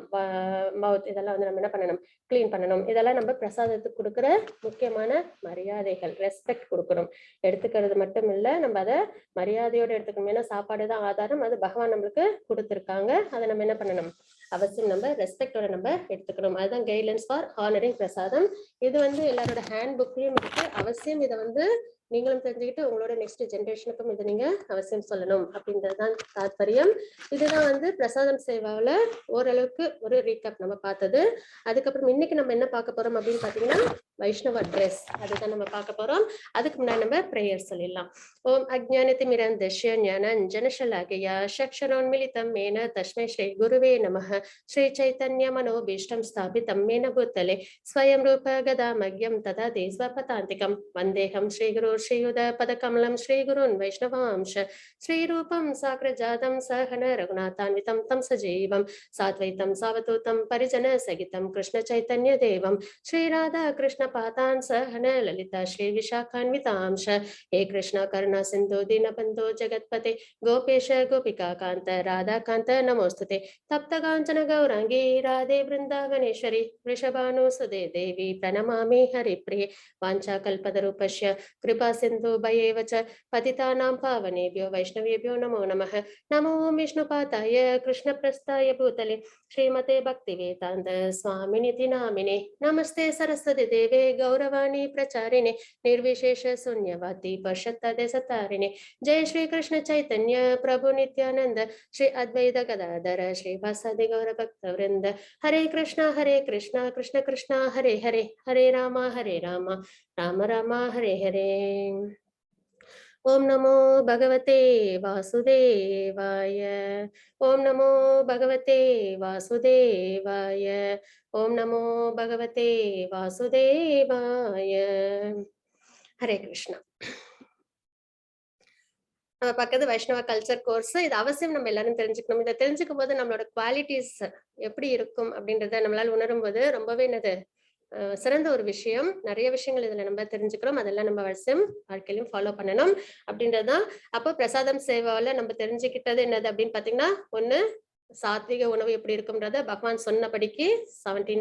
மவுத் இதெல்லாம் வந்து நம்ம என்ன பண்ணணும், கிளீன் பண்ணணும். இதெல்லாம் நம்ம பிரசாதத்துக்கு கொடுக்குற முக்கியமான மரியாதைகள், ரெஸ்பெக்ட் கொடுக்கணும். எடுத்துக்கிறது மட்டும் இல்ல, நம்ம அதை மரியாதையோட எடுத்துக்கணும். ஏன்னா சாப்பாடு தான் ஆதாரம், அது பகவான் நம்மளுக்கு கொடுத்துருக்காங்க. அதை நம்ம என்ன பண்ணணும், அவசியம் நம்ம ரெஸ்பெக்டோட நம்ம எடுத்துக்கணும். அதுதான் கைட்லைன்ஸ் ஃபார் ஹானரிங் பிரசாதம். இது வந்து எல்லாரோட ஹேண்ட் புக்லயும் இருக்கு. அவசியம் இதை வந்து நீங்களும் தெரிஞ்சுக்கிட்டு உங்களோட நெக்ஸ்ட் ஜெனரேஷனுக்கும் இதை நீங்க அவசியம் சொல்லணும் அப்படின்றதுதான் தாற்பயம். இதுதான் வந்து பிரசாதம் சேவாவில ஓரளவுக்கு ஒரு ரீகேப் நம்ம பார்த்தது. அதுக்கப்புறம் இன்னைக்கு நம்ம என்ன பார்க்க போறோம் அப்படின்னு பாத்தீங்கன்னா வைஷ்ணவ ட்ரெஸ், அதுதான் நம்ம பார்க்க போறோம். அதுக்கு முன்னாடி நம்ம பிரேயர் சொல்லிடலாம். ஓம் அஜ்ஞானதி மிரந்தஸ்ய ஞானஞ்சனசலாகயா சக்ஷரோன்மிலிதம் மேன தஸ்மை ஸ்ரீ குருவே நமஹ. ஸ்ரீ சைத்தன்ய மனோபீஷ்டம் ஸ்தாபிதம் மேன பூத்தலே ஸ்வயம் ரூப கதாமக்யம் ததா தேஸ்வபதாந்திகம் வந்தேகம் ஸ்ரீ குரு श्रीयुध पदकमलं श्रीगुरुन् वैष्णवांश श्रीरूपं साग्रजातं सहन रघुनाथान्वितं तं सजीवं साद्वैतं सावधूतं परिजन सहितं कृष्ण चैतन्य देवं श्रीराधा कृष्ण पादान् सहन ललिता श्री विशाखान्वितांश हे कृष्ण करुणा सिन्धु दीनबन्धो जगत्पते गोपेश गोपिका कान्त राधा कान्त नमोस्तुते तप्त काञ्चन गौरांगी राधे वृन्दावनेश्वरी वृषभानुसुते देवी प्रणमामि हरिप्रिये वाञ्छाकल्पतरुपश्य कृपा सिन्धुभयेव च पतितानां पावनेभ्यो वैष्णवेभ्यो नमो नमः नमो विष्णुपादाय कृष्णप्रस्थाय भूतले श्रीमते भक्तिवेदान्त स्वामिनिति नामिने नमस्ते सरस्वती देवे गौरवाणी प्रचारिणे निर्विशेष शून्यवादी पश्चात्तारिणे जय श्री कृष्ण चैतन्य प्रभु नित्यानंद श्री अद्वैत गदाधर श्री वासादि गौर भक्त वृंद हरे कृष्णा कृष्ण कृष्ण हरे हरे हरे राम राम राम हरे हरे। ओम नमो भगवते वासुदेवाय ओम नमो भगवते वासुदेवाय ओम नमो भगवते वासुदेवाय। हरे कृष्णा। நம்ம பக்கத்து வைஷ்ணவ கல்ச்சர் கோர்ஸ் இது அவசியம் நம்ம எல்லாரும் தெரிஞ்சுக்கணும். இதை தெரிஞ்சுக்கும் போது நம்மளோட குவாலிட்டிஸ் எப்படி இருக்கும் அப்படின்றத நம்மளால உணரும் போது ரொம்பவே என்னது சிறந்த ஒரு விஷயம். நிறைய விஷயங்கள் இதுல நம்ம தெரிஞ்சுக்கிறோம். அதெல்லாம் நம்ம அவசியம் வாழ்க்கையிலும் ஃபாலோ பண்ணணும் அப்படின்றதுதான். அப்போ பிரசாதம் சேவால நம்ம தெரிஞ்சுக்கிட்டது என்னது அப்படின்னு பாத்தீங்கன்னா, ஒண்ணு சாத்விக உணவு எப்படி இருக்கும்ன்றத பகவான் சொன்னபடிக்கு 17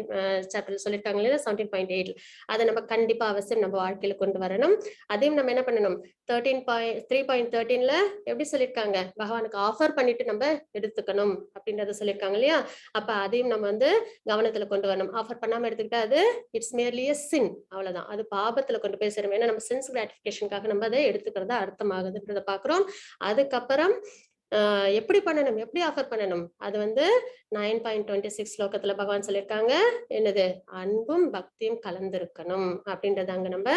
சாப்டர்ல சொல்லிருக்காங்க இல்லையா, 17.8 அதை நம்ம கண்டிப்பா அவசியம் நம்ம வாழ்க்கையில கொண்டு வரணும். அதையும் நம்ம என்ன பண்ணணும், 3.13ல எப்படி சொல்லியிருக்காங்க, பகவானுக்கு ஆஃபர் பண்ணிட்டு நம்ம எடுத்துக்கணும் அப்படின்றத சொல்லியிருக்காங்க இல்லையா. அப்ப அதையும் நம்ம வந்து கவனத்துல கொண்டு வரணும். ஆஃபர் பண்ணாம எடுத்துக்கிட்டா அது இட்ஸ் மியர்லி எ சின், அவ்வளவுதான். அது பாபத்துல கொண்டு போய் சேரும். ஏன்னா நம்ம சென்ஸ் கிராட்டிபிகேஷனுக்காக நம்ம அதை எடுத்துக்கிறதா அர்த்தமாகுதுன்றத பாக்குறோம். அதுக்கப்புறம் எப்படி பண்ணணும், எப்படி ஆஃபர் பண்ணணும், அது வந்து 9.26 ஸ்லோகத்துல பகவான் சொல்லியிருக்காங்க. என்னது, அன்பும் பக்தியும் கலந்திருக்கணும் அப்படின்றத அங்க நம்ம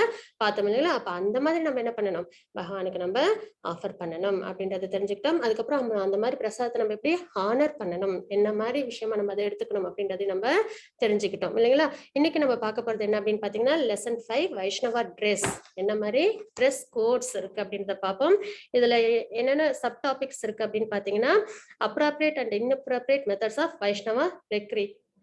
பார்த்தோம் இல்லைங்களா. அப்ப அந்த மாதிரி நம்ம என்ன பண்ணணும், பகவானுக்கு நம்ம ஆஃபர் பண்ணணும் அப்படின்றத தெரிஞ்சுக்கிட்டோம். அதுக்கப்புறம் அந்த மாதிரி பிரசாதத்தை நம்ம எப்படி ஹானர் பண்ணணும், என்ன மாதிரி விஷயமா நம்ம அதை எடுத்துக்கணும் அப்படின்றதையும் நம்ம தெரிஞ்சுக்கிட்டோம் இல்லைங்களா. இன்னைக்கு நம்ம பார்க்க போறது என்ன அப்படின்னு பாத்தீங்கன்னா, லெசன் 5 வைஷ்ணவா ட்ரெஸ், என்ன மாதிரி ட்ரெஸ் கோட்ஸ் இருக்கு அப்படின்றத பார்ப்போம். இதுல என்னென்ன சப் டாபிக்ஸ் இருக்கு அப்படின்னு பாத்தீங்கன்னா, appropriate and inappropriate methods of Vaishnava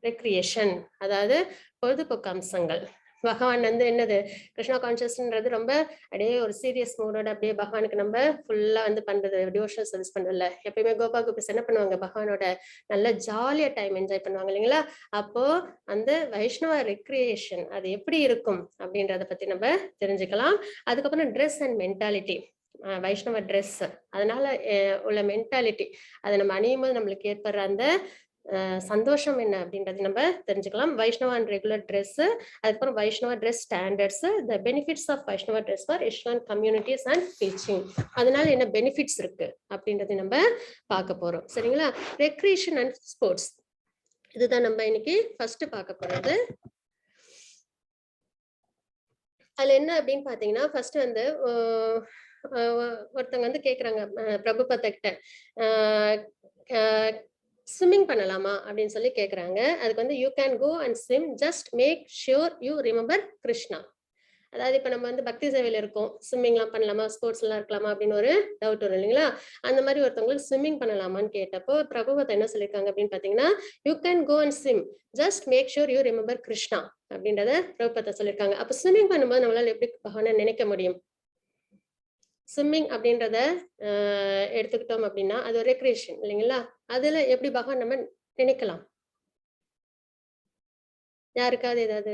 recreation, அதாவது பொழுதுபோக்கு அம்சங்கள். பகவான் வந்து என்னது, கிருஷ்ணா கான்சியஸ்ன்றது ரொம்ப அப்படியே ஒரு சீரியஸ் மூடோட அப்படியே பகவானுக்கு நம்ம ஃபுல்லா வந்து பண்றது, டிவோஷனல் சர்வீஸ் பண்றதுல எப்பயுமே கோபா கோபிஸ் என்ன பண்ணுவாங்க, பகவானோட நல்ல ஜாலியா டைம் என்ஜாய் பண்ணுவாங்க இல்லைங்களா. அப்போ அந்த வைஷ்ணவ ரெக்ரியேஷன் அது எப்படி இருக்கும் அப்படின்றத பத்தி நம்ம தெரிஞ்சுக்கலாம். அதுக்கப்புறம் dress and mentality, Vaishnava dress, அதனால உள்ள மென்டாலிட்டி, அதை நம்ம அணியும் போது நம்மளுக்கு ஏற்படுற அந்த சந்தோஷம் என்ன அப்படின்றது நம்ம தெரிஞ்சுக்கலாம். வைஷ்ணவா அண்ட் ரெகுலர் ட்ரெஸ், அதுக்கப்புறம் Vaishnava dress standards, the benefits of Vaishnava dress for ISKCON communities and teaching, அதனால என்ன பெனிஃபிட்ஸ் இருக்கு அப்படின்றத நம்ம பார்க்க போறோம் சரிங்களா. ரெக்ரியேஷன் அண்ட் ஸ்போர்ட்ஸ், இதுதான் நம்ம இன்னைக்கு ஃபர்ஸ்ட் பார்க்க போறது. அதுல என்ன அப்படின்னு பாத்தீங்கன்னா, ஃபர்ஸ்ட் வந்து ஒருத்தவங்க வந்து கேக்குறாங்க பிரபுபத கிட்ட, ஸ்விம்மிங் பண்ணலாமா அப்படின்னு சொல்லி கேக்குறாங்க. அதுக்கு வந்து you can go and swim, just make sure you remember Krishna. அதாவது இப்ப நம்ம வந்து பக்தி சேவையில இருக்கோம், ஸ்விம்மிங் எல்லாம் பண்ணலாமா, ஸ்போர்ட்ஸ் எல்லாம் இருக்கலாமா அப்படின்னு ஒரு டவுட் வரும் இல்லைங்களா. அந்த மாதிரி ஒருத்தவங்களுக்கு ஸ்விம்மிங் பண்ணலாமான்னு கேட்டப்போ பிரபுபத என்ன சொல்லியிருக்காங்க அப்படின்னு பாத்தீங்கன்னா, you can go and swim, just make sure you remember Krishna அப்படின்றத பிரபுபத சொல்லியிருக்காங்க. அப்ப ஸ்விம்மிங் பண்ணும்போது நம்மளால எப்படி பகவானை நினைக்க முடியும்? ஸ்விம்மிங் அப்படின்றத எடுத்துக்கிட்டோம் அப்படின்னா அது ஒரு ரெக்ரியேஷன் இல்லைங்களா. அதுல எப்படி பகவான் நம்ம நினைக்கலாம்? யாருக்காவது ஏதாவது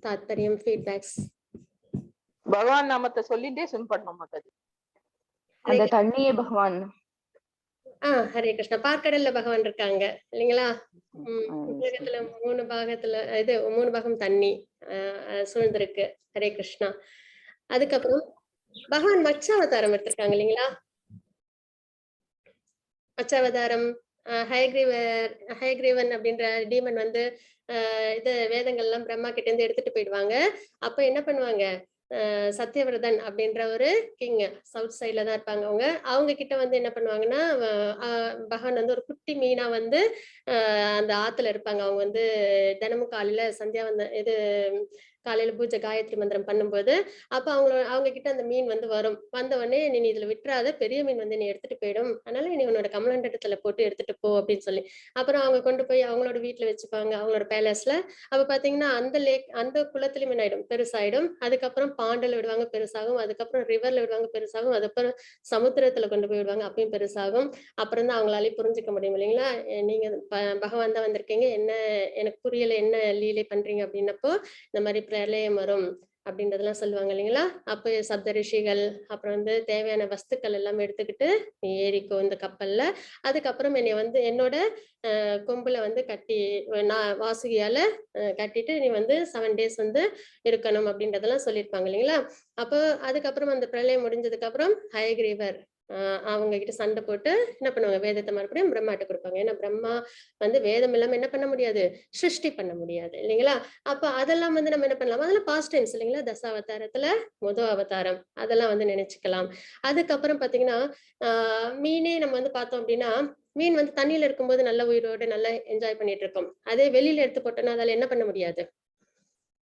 தாத்பரியம், ஃபீட்பேக்ஸ்? பகவான் நாமத்தை சொல்லிட்டே ஸ்விம் பண்ணணும் மாதாஜி. அந்த தண்ணியே பகவான். ஹரே கிருஷ்ணா. பார்க்கடல்ல பகவான் இருக்காங்க இல்லைங்களா. உலகத்துல 3 பாகத்துல இது 3 பாகம் தண்ணி சூழ்ந்திருக்கு. ஹரே கிருஷ்ணா. அதுக்கப்புறம் பகவான் மச்சாவதாரம் எடுத்திருக்காங்க இல்லைங்களா. மச்சாவதாரம் ஹயக்ரீவன் அப்படின்ற டீமன் வந்து இது வேதங்கள் எல்லாம் பிரம்மா கிட்ட இருந்து எடுத்துட்டு போயிடுவாங்க. அப்ப என்ன பண்ணுவாங்க, சத்யவிரதன் அப்படின்ற ஒரு கிங் சவுத் சைட்ல தான் இருப்பாங்க. அவங்க கிட்ட வந்து என்ன பண்ணுவாங்கன்னா, பகவான் வந்து ஒரு குட்டி மீனா வந்து அந்த ஆத்துல இருப்பாங்க. அவங்க வந்து தினமும் காலையில சந்தியா வந்து இது காலையில பூஜை காயத்ரி மந்திரம் பண்ணும்போது அப்ப அவங்க கிட்ட அந்த மீன் வந்து வரும். வந்த உடனே நீ இதுல விட்டுறாத, பெரிய மீன் வந்து நீ எடுத்துட்டு போயிடும், அதனால நீ உன்னோட கமலண்டத்துல போட்டு எடுத்துட்டு போ அப்படின்னு சொல்லி அப்புறம் அவங்க கொண்டு போய் அவங்களோட வீட்டுல வச்சுப்பாங்க, அவங்களோட பேலஸ்ல. அப்ப பாத்தீங்கன்னா அந்த குளத்துலயும் என்ன ஆயிடும், பெருசாயிடும். அதுக்கப்புறம் பாண்டல விடுவாங்க, பெருசாகும். அதுக்கப்புறம் ரிவர்ல விடுவாங்க, பெருசாகும். அதுக்கப்புறம் சமுத்திரத்துல கொண்டு போய் விடுவாங்க, அப்பயும் பெருசாகும். அப்புறம் தான் அவங்களாலே புரிஞ்சுக்க முடியும் இல்லைங்களா, நீங்க பகவான் தான் வந்திருக்கீங்க, என்ன எனக்கு புரியல, என்ன லீலை பண்றீங்க அப்படின்னப்போ இந்த மாதிரி பிரளயம் வரும் அப்படின்றதெல்லாம் சொல்லுவாங்க இல்லைங்களா. அப்போ சப்த ரிஷிகள் அப்புறம் வந்து தேவையான வஸ்துக்கள் எல்லாம் எடுத்துக்கிட்டு நீ ஏறிக்கோ இந்த கப்பல்ல. அதுக்கப்புறம் என்னை வந்து என்னோட கொம்புல வந்து கட்டி நான் வாசுகியால கட்டிட்டு நீ வந்து 7 days வந்து இருக்கணும் அப்படின்றதெல்லாம் சொல்லியிருப்பாங்க இல்லைங்களா. அப்போ அதுக்கப்புறம் அந்த பிரளயம் முடிஞ்சதுக்கு அப்புறம் ஹயக்ரீவர் அவங்க கிட்ட சண்டை போட்டு என்ன பண்ணுவாங்க, வேதத்தை மறுபடியும் பிரம்மாட்ட கொடுப்பாங்க. ஏன்னா பிரம்மா வந்து வேதம் இல்லாம என்ன பண்ண முடியாது, சிருஷ்டி பண்ண முடியாது இல்லைங்களா. அப்ப அதெல்லாம் வந்து நம்ம என்ன பண்ணலாம், அதெல்லாம் பாஸ்ட் டைம்ஸ் இல்லைங்களா. தசாவதாரத்துல முதல் அவதாரம் அதெல்லாம் வந்து நினைச்சுக்கலாம். அதுக்கப்புறம் பாத்தீங்கன்னா மீனே நம்ம வந்து பார்த்தோம் அப்படின்னா, மீன் வந்து தண்ணியில இருக்கும்போது நல்ல உயிரோடு நல்லா என்ஜாய் பண்ணிட்டு இருக்கோம். அதே வெளியில எடுத்து போட்டோம்னா அதால என்ன பண்ண முடியாது,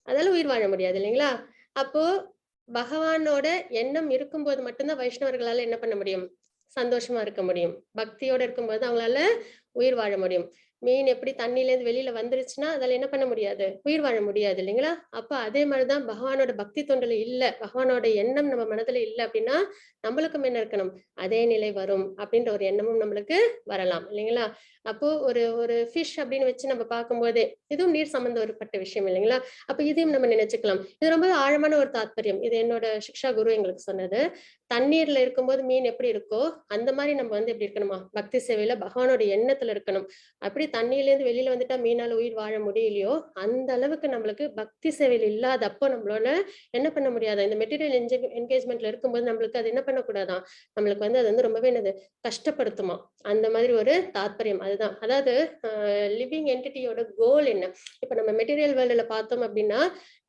அதால உயிர் வாழ முடியாது இல்லைங்களா. அப்போ பகவானோட எண்ணம் இருக்கும்போது மட்டும்தான் வைஷ்ணவர்களால என்ன பண்ண முடியும், சந்தோஷமா இருக்க முடியும். பக்தியோட இருக்கும்போது அவங்களால உயிர் வாழ முடியும். மீன் எப்படி தண்ணில இருந்து வெளியில வந்துருச்சுன்னா அதால என்ன பண்ண முடியாது, உயிர் வாழ முடியாது இல்லைங்களா. அப்ப அதே மாதிரிதான் பகவானோட பக்தி தொண்டுல இல்ல, பகவானோட எண்ணம் நம்ம மனதுல இல்ல அப்படின்னா நம்மளுக்கும் என்ன இருக்கணும், அதே நிலை வரும் அப்படின்ற ஒரு எண்ணமும் நம்மளுக்கு வரலாம் இல்லைங்களா. அப்போ ஒரு ஃபிஷ் அப்படின்னு வச்சு நம்ம பார்க்கும்போதே இதுவும் நீர் சம்பந்தப்பட்ட விஷயம் இல்லைங்களா. அப்ப இதையும் நம்ம நினைச்சுக்கலாம். இது ரொம்ப ஆழமான ஒரு தாத்பரியம். இது என்னோட சிக்ஷா குரு எங்களுக்கு சொன்னது. தண்ணீர்ல இருக்கும்போது மீன் எப்படி இருக்கோ அந்த மாதிரி நம்ம வந்து எப்படி இருக்கணுமா, பக்தி சேவையில பகவானோட எண்ணத்துல இருக்கணும். அப்படி தண்ணியில இருந்து வெளியில வந்துட்டா மீனால உயிர் வாழ முடியலையோ அந்த அளவுக்கு நம்மளுக்கு பக்தி சேவையில் இல்லாதப்போ நம்மளால என்ன பண்ண முடியாதா, இந்த மெட்டீரியல் என்கேஜ்மெண்ட்ல இருக்கும்போது நம்மளுக்கு அது என்ன பண்ணக்கூடாதான், நம்மளுக்கு வந்து அது வந்து ரொம்பவே என்னது கஷ்டப்படுத்துமா. அந்த மாதிரி ஒரு தாத்பரியம் அதுதான். அதாவது லிவிங் என்டிட்டியோட கோல் என்ன. இப்ப நம்ம மெட்டீரியல் வேர்ல்டுல பார்த்தோம் அப்படின்னா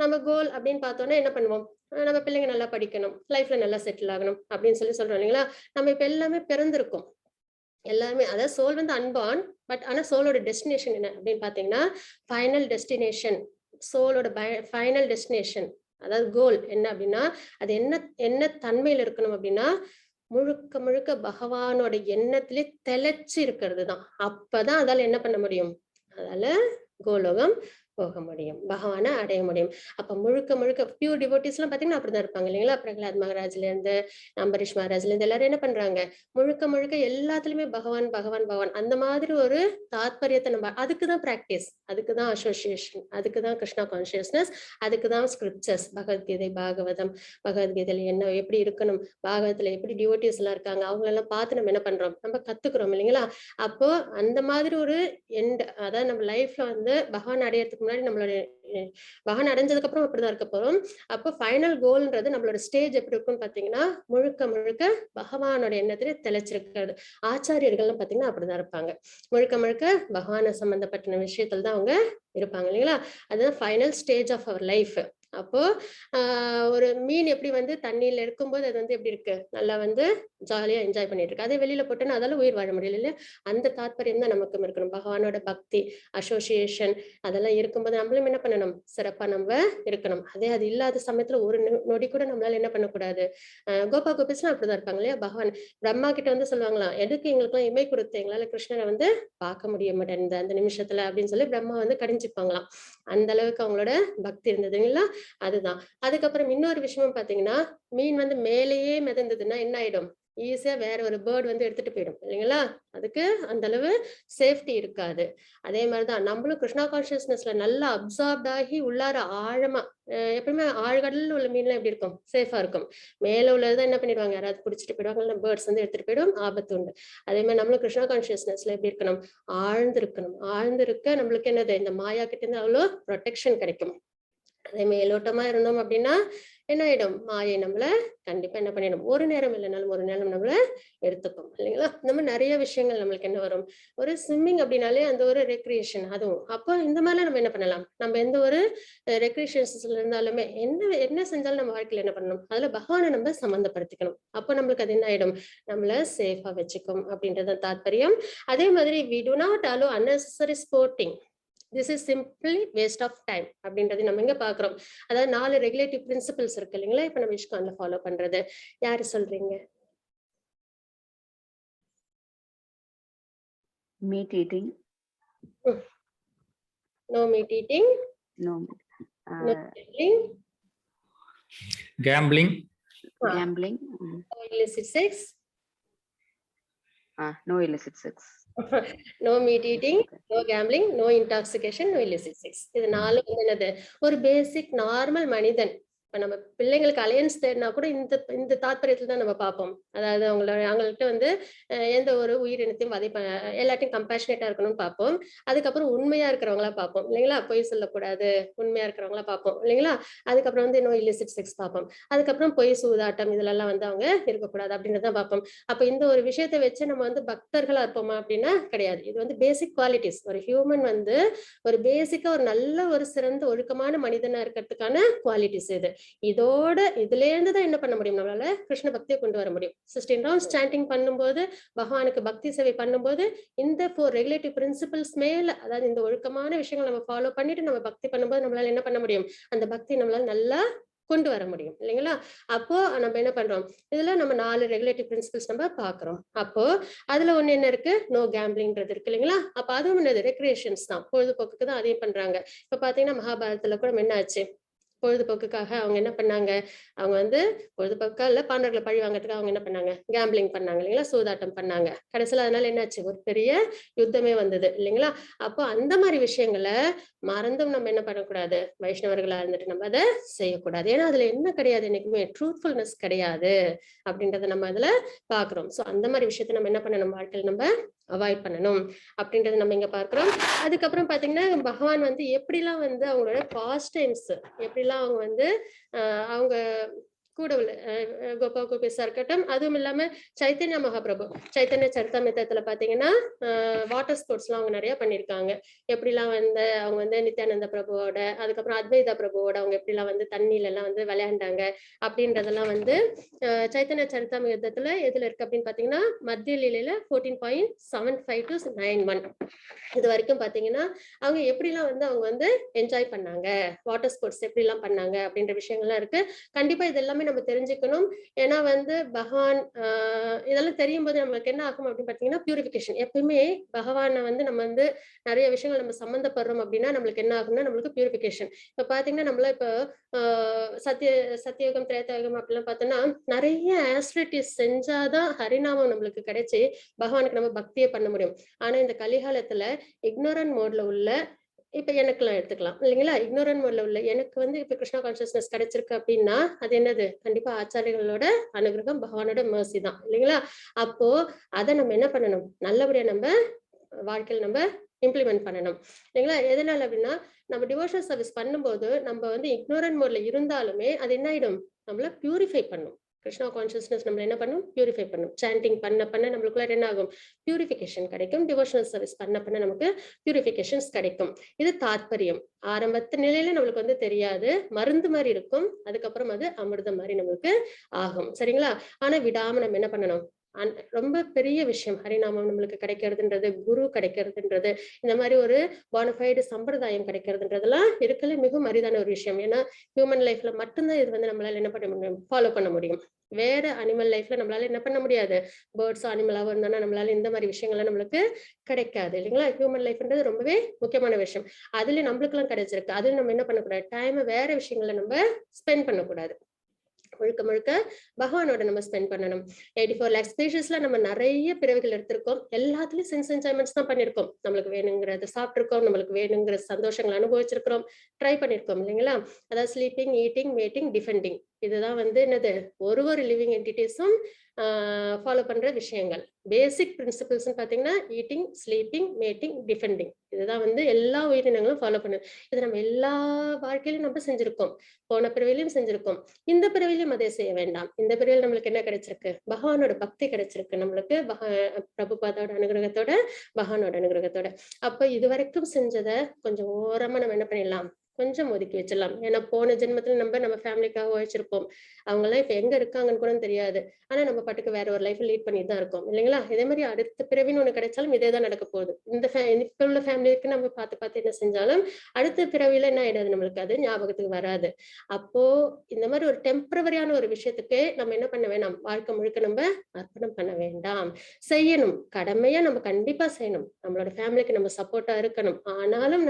நம்ம கோல் அப்படின்னு பார்த்தோம்னா என்ன பண்ணுவோம், நம்ம பிள்ளைங்க நல்லா படிக்கணும், லைஃப்ல நல்லா செட்டில் ஆகணும் அப்படின்னு சொல்றோம் இல்லைங்களா. நம்ம இப்ப எல்லாமே பிறந்திருக்கோம் எல்லாமே, அதாவது சோல் வந்து அன்பார்ன். பட் ஆனா சோலோட டெஸ்டினேஷன் என்ன அப்படின்னு பாத்தீங்கன்னா ஃபைனல் டெஸ்டினேஷன், சோலோட ஃபைனல் டெஸ்டினேஷன் அதாவது கோல் என்ன அப்படின்னா அது என்ன தன்மையில இருக்கணும் அப்படின்னா முழுக்க முழுக்க பகவானோட எண்ணத்திலே தெளிச்சு இருக்கிறது தான். அப்பதான் அதால என்ன பண்ண முடியும், அதால கோலோகம் போக முடியும், பகவானை அடைய முடியும். அப்ப முழுக்க முழுக்க பியூர் டிவோட்டிஸ் எல்லாம் பாத்தீங்கன்னா அப்படிதான் இருப்பாங்க இல்லைங்களா. பிரகலாத் மகாராஜ்ல இருந்து அம்பரீஷ் மகாராஜ்ல இருந்து எல்லாரும் என்ன பண்றாங்க, முழுக்க முழுக்க எல்லாத்துலயுமே பகவான் பகவான் பகவான் அந்த மாதிரி ஒரு தாத்பரியத்தை நம்ம, அதுக்குதான் பிராக்டிஸ், அதுக்குதான் அசோசியேஷன், அதுக்குதான் கிருஷ்ணா கான்சியஸ்னஸ், அதுக்குதான் ஸ்கிரிப்சர்ஸ், பகவத்கீதை பாகவதம், பகவத்கீதையில என்ன எப்படி இருக்கணும், பாகவத்துல எப்படி டிவோட்டிஸ் எல்லாம் இருக்காங்க அவங்களெல்லாம் பார்த்து நம்ம என்ன பண்றோம், நம்ம கத்துக்கிறோம் இல்லைங்களா. அப்போ அந்த மாதிரி ஒரு எண்ட், அதாவது நம்ம லைஃப்ல வந்து பகவான் அடையறதுக்கு முன்னாடி நம்மளோட பகவான் அடைஞ்சதுக்கு அப்புறம் அப்படிதான் இருக்க போறோம். அப்போ ஃபைனல் கோல்ன்றது நம்மளோட ஸ்டேஜ் எப்படி இருக்கும்னு பாத்தீங்கன்னா முழுக்க முழுக்க பகவானோட எண்ணத்திலே தெளிச்சிருக்கிறது. ஆச்சாரியர்கள்லாம் பாத்தீங்கன்னா அப்படிதான் இருப்பாங்க, முழுக்க முழுக்க பகவான சம்பந்தப்பட்ட விஷயத்துல தான் அவங்க இருப்பாங்க இல்லைங்களா. அதுதான் final stage of our life. அப்போ ஒரு மீன் எப்படி வந்து தண்ணியில இருக்கும்போது அது வந்து எப்படி இருக்கு, நல்லா வந்து ஜாலியா என்ஜாய் பண்ணிட்டு இருக்கு, அதே வெளியில போட்டோன்னா அதால உயிர் வாழ முடியல இல்லையா. அந்த தாத்பரியம் தான் நமக்கும் இருக்கணும். பகவானோட பக்தி அசோசியேஷன் அதெல்லாம் இருக்கும்போது நம்மளும் என்ன பண்ணணும், சிறப்பா நம்ம இருக்கணும். அதே அது இல்லாத சமயத்துல ஒரு நொடி கூட நம்மளால என்ன பண்ணக்கூடாது. கோபா கோபிஸ்லாம் அப்படிதான் இருப்பாங்க இல்லையா. பகவான் பிரம்மா கிட்ட வந்து சொல்லுவாங்களாம், எதுக்கு எங்களுக்கு எல்லாம் இமை கொடுத்து எங்களால கிருஷ்ணரை வந்து பார்க்க முடிய மாட்டேன் அந்த நிமிஷத்துல அப்படின்னு சொல்லி பிரம்மா வந்து கடிஞ்சுப்பாங்களாம். அந்த அளவுக்கு அவங்களோட பக்தி இருந்ததுங்களா. அதுதான். அதுக்கப்புறம் இன்னொரு விஷயமும் பாத்தீங்கன்னா மீன் வந்து மேலேயே மிதந்ததுன்னா என்ன ஆயிடும், ஈஸியா வேற ஒரு பேர்ட் வந்து எடுத்துட்டு போயிடும் இல்லைங்களா. அதுக்கு அந்த அளவு சேஃப்டி இருக்காது. அதே மாதிரிதான் நம்மளும் கிருஷ்ணா கான்சியஸ்னஸ்ல நல்லா அப்சார்ப்ட் ஆகி உள்ளார ஆழமா எப்பவுமே ஆழ்கடல்ல உள்ள மீன்லாம் எப்படி இருக்கும், சேஃபா இருக்கும். மேல உள்ளதான் என்ன பண்ணிடுவாங்க, யாராவது பிடிச்சிட்டு போயிடுவாங்க, பேர்ட்ஸ் வந்து எடுத்துட்டு போயிடும், ஆபத்து உண்டு. அதே மாதிரி நம்மளும் கிருஷ்ணா கான்சியஸ்னஸ்ல எப்படி இருக்கணும், ஆழ்ந்து இருக்கணும். ஆழ்ந்து இருக்க நம்மளுக்கு என்னது, இந்த மாயா கிட்ட இருந்து அவ்வளோ ப்ரொடெக்ஷன் கிடைக்கும். அதே மேலோட்டமா இருந்தோம் அப்படின்னா என்ன ஆயிடும், மாயை நம்மள கண்டிப்பா என்ன பண்ணிடும், ஒரு நேரம் இல்லைனாலும் ஒரு நேரம் நம்மள எடுத்துக்கும் இல்லைங்களா. இந்த மாதிரி நிறைய விஷயங்கள் நம்மளுக்கு என்ன வரும், ஒரு ஸ்விம்மிங் அப்படின்னாலே அந்த ஒரு ரெக்ரியேஷன் அதுவும். அப்போ இந்த மாதிரிலாம் நம்ம என்ன பண்ணலாம், நம்ம எந்த ஒரு ரெக்ரியேஷன்ஸ்ல இருந்தாலுமே என்ன செஞ்சாலும் நம்ம வாழ்க்கையில என்ன பண்ணணும், அதுல பகவானை நம்ம சம்பந்தப்படுத்திக்கணும். அப்போ நம்மளுக்கு அது என்ன ஆயிடும், நம்மள சேஃபா வச்சுக்கும் அப்படின்றது தாத்பரியம். அதே மாதிரி we do not allow unnecessary sporting. This is simply waste of time அப்படின்றது நம்ம இங்க பாக்குறோம். அதாவது 4 ரெகுலேட்டிவ் பிரின்சிபிள்ஸ் இருக்கு இல்லைங்களா, இப்ப நம்ம ISKCONல ஃபாலோ பண்றது. யாரு சொல்றீங்க? Meat eating. No meat eating. No. No gambling. Gambling. Gambling. No illicit sex. No illicit sex. No meat eating, no gambling, no intoxication, no illicit sex. இது 4 வந்து என்னது, ஒரு பேசிக் நார்மல் மனிதன். இப்ப நம்ம பிள்ளைங்களுக்கு அலையன்ஸ் தேடினா கூட இந்த தாற்பயத்துல தான் நம்ம பார்ப்போம். அதாவது அவங்கள்ட்ட வந்து எந்த ஒரு உயிரினத்தையும் எல்லாத்தையும் கம்பேஷனேட்டா இருக்கணும்னு பார்ப்போம். அதுக்கப்புறம் உண்மையா இருக்கிறவங்களா பார்ப்போம் இல்லைங்களா, பொய் சொல்லக்கூடாது, உண்மையா இருக்கிறவங்களா பார்ப்போம் இல்லைங்களா. அதுக்கப்புறம் வந்து இன்னும் இல்லிசிட் செக்ஸ் பார்ப்போம். அதுக்கப்புறம் பொய் சூதாட்டம் இதெல்லாம் வந்து அவங்க இருக்கக்கூடாது அப்படின்றத பார்ப்போம். அப்ப இந்த ஒரு விஷயத்தை வச்சு நம்ம வந்து பக்தர்களா இருப்போமா அப்படின்னா கிடையாது. இது வந்து பேசிக் குவாலிட்டிஸ். ஒரு ஹியூமன் வந்து ஒரு பேசிக்கா ஒரு நல்ல ஒரு சிறந்த ஒழுக்கமான மனிதனா இருக்கிறதுக்கான குவாலிட்டிஸ் இது. இதுல இருந்து தான் என்ன பண்ண முடியும், நம்மளால கிருஷ்ண பக்தியை கொண்டு வர முடியும். 16 rounds சாண்டிங் பண்ணும்போது, பகவானுக்கு பக்தி சேவை பண்ணும்போது, இந்த 4 ரெகுலேட்டிவ் பிரின்சிபிள்ஸ் மேல, அதாவது இந்த ஒழுக்கமான விஷயங்கள் நம்ம ஃபாலோ பண்ணிட்டு நம்ம பக்தி பண்ணும்போது நம்மளால என்ன பண்ண முடியும், அந்த பக்தி நம்மளால நல்லா கொண்டு வர முடியும் இல்லைங்களா. அப்போ நம்ம என்ன பண்றோம், இதுல நம்ம 4 ரெகுலேட்டிவ் பிரின்சிபிள்ஸ் நம்ம பாக்குறோம். அப்போ அதுல ஒண்ணு என்ன இருக்கு, நோ கேம்பிளிங்ன்றது இருக்கு இல்லைங்களா. அப்ப அதுவும் என்னது, ரெக்ரியேஷன்ஸ் தான், பொழுதுபோக்குக்கு தான் அதையும் பண்றாங்க. இப்ப பாத்தீங்கன்னா மகாபாரதத்துல கூட என்ன ஆச்சு, பொழுதுபோக்குக்காக அவங்க என்ன பண்ணாங்க, அவங்க வந்து பொழுதுபோக்கா இல்ல பாண்டவர்களை பழி வாங்கறதுக்கு அவங்க என்ன பண்ணாங்க, கேம்பிளிங் பண்ணாங்க இல்லைங்களா, சூதாட்டம் பண்ணாங்க. கடைசியில அதனால என்னாச்சு, ஒரு பெரிய யுத்தமே வந்தது இல்லைங்களா. அப்போ அந்த மாதிரி விஷயங்களை மறந்தும் நம்ம என்ன பண்ணக்கூடாது, வைஷ்ணவர்களா இருந்துட்டு நம்ம அதை செய்யக்கூடாது. ஏன்னா அதுல என்ன கிடையாது, என்னைக்குமே ட்ரூத்ஃபுல்னஸ் கிடையாது அப்படின்றத நம்ம அதுல பாக்குறோம். சோ அந்த மாதிரி விஷயத்த நம்ம என்ன பண்ணணும், வாழ்க்கையில் நம்ம அவாய்ட் பண்ணணும் அப்படின்றத நம்ம இங்க பார்க்கிறோம். அதுக்கப்புறம் பாத்தீங்கன்னா பகவான் வந்து எப்படிலாம் வந்து அவங்களோட பாஸ்ட் டைம்ஸ் எப்படிலாம் அவங்க வந்து அவங்க கூட உள்ள கோபா கோபிஸா இருக்கட்டும், அதுவும் இல்லாம சைத்தன்ய மகாபிரபு சைத்தன்ய சரிதாமிர்தத்துல பாத்தீங்கன்னா வாட்டர் ஸ்போர்ட்ஸ் எல்லாம் அவங்க நிறைய பண்ணிருக்காங்க. எப்படிலாம் வந்து அவங்க வந்து நித்யானந்த பிரபுவோட, அதுக்கப்புறம் அத்வைதா பிரபுவோட அவங்க எப்படிலாம் வந்து தண்ணியில எல்லாம் வந்து விளையாண்டாங்க அப்படின்றதெல்லாம் வந்து சைத்தன்ய சரிதாமிர்தத்துல எதுல இருக்கு அப்படின்னு பாத்தீங்கன்னா மத்திய லீலையில 14.75 to 91 இது வரைக்கும் பாத்தீங்கன்னா அவங்க எப்படிலாம் வந்து அவங்க வந்து என்ஜாய் பண்ணாங்க, வாட்டர் ஸ்போர்ட்ஸ் எப்படி எல்லாம் பண்ணாங்க அப்படின்ற விஷயங்கள்லாம் இருக்கு. கண்டிப்பா இது எல்லாமே நம்ம தெரிஞ்சுக்கணும். ஏன்னா வந்து பகவான் இதெல்லாம் தெரியும் போது நம்மளுக்கு என்ன ஆகும் அப்படின்னு பாத்தீங்கன்னா பியூரிபிகேஷன். எப்பயுமே பகவானை வந்து நம்ம வந்து நிறைய விஷயங்கள் நம்ம சம்பந்தப்படுறோம் அப்படின்னா நம்மளுக்கு என்ன ஆகும்னா நம்மளுக்கு பியூரிபிகேஷன். இப்ப பாத்தீங்கன்னா நம்மள இப்ப சத்தியயுகம் திரேதாயுகம் அப்படிலாம் பார்த்தோம்னா நிறைய ஆஸ்ட்ரிட்டிஸ் செஞ்சாதான் ஹரிநாமம் நம்மளுக்கு கிடைச்சி பகவானுக்கு நம்ம பக்தியை பண்ண முடியும். ஆனா இந்த கலிகாலத்துல இக்னோரன்ட் மோட்ல உள்ள, இப்ப எனக்குலாம் எடுத்துக்கலாம் இல்லைங்களா, இக்னோரன்ட் மோட்ல உள்ள எனக்கு வந்து இப்ப கிருஷ்ணா கான்சியஸ்னஸ் கிடைச்சிருக்கு அப்படின்னா அது என்னது, கண்டிப்பா ஆச்சாரியர்களோட அனுகிரகம், பகவானோட மர்சி தான் இல்லைங்களா. அப்போ அதை நம்ம என்ன பண்ணணும், நல்லபடியா நம்ம வாழ்க்கையில் நம்ம இம்ப்ளிமெண்ட் பண்ணணும் இல்லைங்களா. எதனால அப்படின்னா நம்ம டிவோஷனல் சர்வீஸ் பண்ணும்போது நம்ம வந்து இக்னோரன்ட் மோட்ல இருந்தாலுமே அது என்ன ஆயிடும், நம்மள பியூரிஃபை பண்ணும். கிருஷ்ணா கான்சியஸ்னஸ் நம்மள என்ன பண்ணும், பியூரிஃபை பண்ணும். சாண்டிங் பண்ண பண்ண நம்மளுக்குள்ள என்ன ஆகும், பியூரிஃபிகேஷன் கிடைக்கும். டிவோஷனல் சர்வீஸ் பண்ண பண்ண நமக்கு பியூரிஃபிகேஷன்ஸ் கிடைக்கும். இது தாற்பயம். ஆரம்பத்து நிலையில நம்மளுக்கு வந்து தெரியாது, மருந்து மாதிரி இருக்கும், அதுக்கப்புறம் அது அமிர்தம் மாதிரி நம்மளுக்கு ஆகும் சரிங்களா. ஆனா விடாம நம்ம என்ன பண்ணணும், ரொம்ப பெரிய விஷயம் ஹரிநாமம் நம்மளுக்கு கிடைக்கிறதுன்றது, குரு கிடைக்கிறதுன்றது, இந்த மாதிரி ஒரு பானஃபைடு சம்பிரதாயம் கிடைக்கிறதுன்றதெல்லாம் இருக்கல மிகவும் அரிதான ஒரு விஷயம். ஏன்னா ஹியூமன் லைஃப்ல மட்டும்தான் இது வந்து நம்மளால என்ன பண்ண முடியும், ஃபாலோ பண்ண முடியும். வேற அனிமல் லைஃப்ல நம்மளால என்ன பண்ண முடியாது, பேர்ட்ஸ் அனிமலாவும் இருந்தோம்னா நம்மளால இந்த மாதிரி விஷயங்கள்லாம் நம்மளுக்கு கிடைக்காது இல்லைங்களா. ஹியூமன் லைஃப்ன்றது ரொம்பவே முக்கியமான விஷயம். அதுல நம்மளுக்கு எல்லாம் கிடைச்சிருக்கு, அதுல நம்ம என்ன பண்ணக்கூடாது, டைமை வேற விஷயங்களை நம்ம ஸ்பெண்ட் பண்ணக்கூடாது. முழுக்க முழுக்க பகவானோட நம்ம ஸ்பெண்ட் பண்ணணும். 84 lakh ஸ்பீஷஸ்ல நம்ம நிறைய பிறவிகள் எடுத்திருக்கோம். எல்லாத்துலயும் சென்ஸ் என்ஜாய்மெண்ட்ஸ் தான் பண்ணிருக்கோம். நம்மளுக்கு வேணுங்கிறத சாப்பிட்டிருக்கோம், நம்மளுக்கு வேணுங்கிற சந்தோஷங்களை அனுபவிச்சிருக்கிறோம், ட்ரை பண்ணிருக்கோம் இல்லைங்களா. அதாவது ஸ்லீப்பிங், ஈட்டிங், மேட்டிங், டிஃபெண்டிங், இதுதான் வந்து என்னது ஒரு லிவிங் என்டிட்டிஸும் ஃபாலோ பண்ற விஷயங்கள். பேசிக் பிரின்சிபிள்ஸ் பாத்தீங்கன்னா ஈட்டிங், ஸ்லீப்பிங், மேட்டிங், டிஃபெண்டிங், இதுதான் வந்து எல்லா உயிரினங்களும் ஃபாலோ பண்ணுது. இது நம்ம எல்லா வாழ்க்கையிலும் நம்ம செஞ்சிருக்கோம், போன பிறவிலையும் செஞ்சிருக்கோம், இந்த பிறவிலையும் அதே செய்ய வேண்டாம். இந்த பிறவியில் நம்மளுக்கு என்ன கிடைச்சிருக்கு, பகவானோட பக்தி கிடைச்சிருக்கு நம்மளுக்கு, பிரபுபாதோட அனுகிரகத்தோட, பகவானோட அனுகிரகத்தோட. அப்ப இது வரைக்கும் செஞ்சதை கொஞ்சம் ஓரமா நம்ம என்ன பண்ணிடலாம், கொஞ்சம் ஒதுக்கி வச்சிடலாம். ஏன்னா போன ஜென்மத்துல நம்ம ஃபேமிலிக்காக உழைச்சிருப்போம். அவங்க எல்லாம் இப்ப எங்க இருக்காங்கன்னு கூட தெரியாது. ஆனா நம்ம பாட்டுக்கு வேற ஒரு லைஃப் லீட் பண்ணிட்டு தான் இருக்கோம் இல்லைங்களா? இதே மாதிரி அடுத்த பிறவின்னு ஒண்ணு கிடைச்சாலும் இதே தான் நடக்க போகுது. இப்ப உள்ள ஃபேமிலிக்கு நம்ம பார்த்து என்ன செஞ்சாலும் அடுத்த பிறவியில என்ன ஆயிடாது, நம்மளுக்கு அது ஞாபகத்துக்கு வராது. அப்போ இந்த மாதிரி ஒரு டெம்பரவரியான ஒரு விஷயத்துக்கு நம்ம என்ன பண்ண வேணாம், வாழ்க்கை முழுக்க நம்ம அர்ப்பணம் பண்ண வேண்டாம். செய்யணும், கடமையா நம்ம கண்டிப்பா செய்யணும், நம்மளோட ஃபேமிலிக்கு நம்ம சப்போர்ட்டா இருக்கணும். ஆனாலும்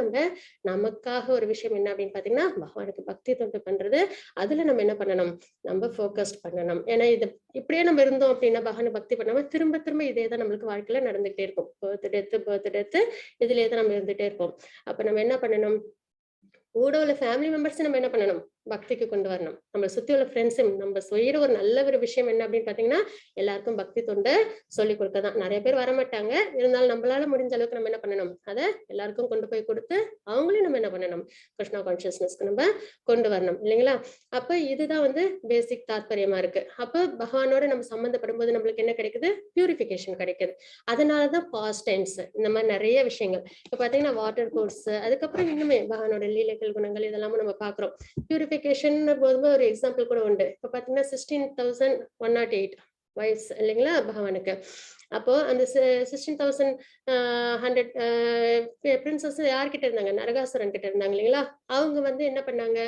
நமக்காக ஒரு விஷயம் என்ன அப்படின்னு பாத்தீங்கன்னா, பகவானுக்கு பக்தி தொண்டு பண்றது. அதுல நம்ம என்ன பண்ணணும், நம்ம ஃபோக்கஸ்ட் பண்ணணும். ஏன்னா இது இப்படியே நம்ம இருந்தோம் அப்படின்னா பகவானை பக்தி பண்ணாம திரும்ப திரும்ப இதேதான் நம்மளுக்கு வாழ்க்கையில நடந்துகிட்டே இருக்கும். பர்த் டெத் இதுலயே தான் நம்ம இருந்துட்டே இருப்போம். அப்ப நம்ம என்ன பண்ணணும், கூட உள்ள ஃபேமிலி மெம்பர்ஸ் நம்ம என்ன பண்ணணும், பக்திக்கு கொண்டு வரணும். நம்ம சுத்தி உள்ள ஃப்ரெண்ட்ஸும் நம்ம செய்யற ஒரு நல்ல ஒரு விஷயம் என்ன அப்படின்னு பாத்தீங்கன்னா, எல்லாருக்கும் பக்தி தொண்டை சொல்லி கொடுக்கதான். நிறைய பேர் வரமாட்டாங்க, இருந்தாலும் நம்மளால முடிஞ்ச அளவுக்கு நம்ம என்ன பண்ணணும், அதை எல்லாருக்கும் கொண்டு போய் கொடுத்து அவங்களையும் நம்ம என்ன பண்ணணும், கிருஷ்ணா கான்சியஸ்னஸ்க்கு நம்ம கொண்டு வரணும் இல்லைங்களா? அப்ப இதுதான் வந்து பேசிக் தாத்பரியமா இருக்கு. அப்ப பகவானோட நம்ம சம்பந்தப்படும் போது நம்மளுக்கு என்ன கிடைக்குது, பியூரிஃபிகேஷன் கிடைக்குது. அதனாலதான் பாஸ்ட் டைம்ஸ் இந்த மாதிரி நிறைய விஷயங்கள். இப்ப பாத்தீங்கன்னா வாட்டர் கோர்ஸ், அதுக்கப்புறம் இன்னுமே பகவானோட லீலைகள் குணங்கள் இதெல்லாமும் நம்ம பாக்குறோம். பியூரிஃபிகேஷன் போது ஒரு எக்ஸாம்பிள் கூட உண்டு. இப்ப பாத்தீங்கன்னா 16,108 வயசு இல்லைங்களா பகவானுக்கு. அப்போ அந்த 16,100 பிரின்சஸ் யார்கிட்ட இருந்தாங்க, நரகாசுரன் கிட்ட இருந்தாங்க இல்லைங்களா? அவங்க வந்து என்ன பண்ணாங்க,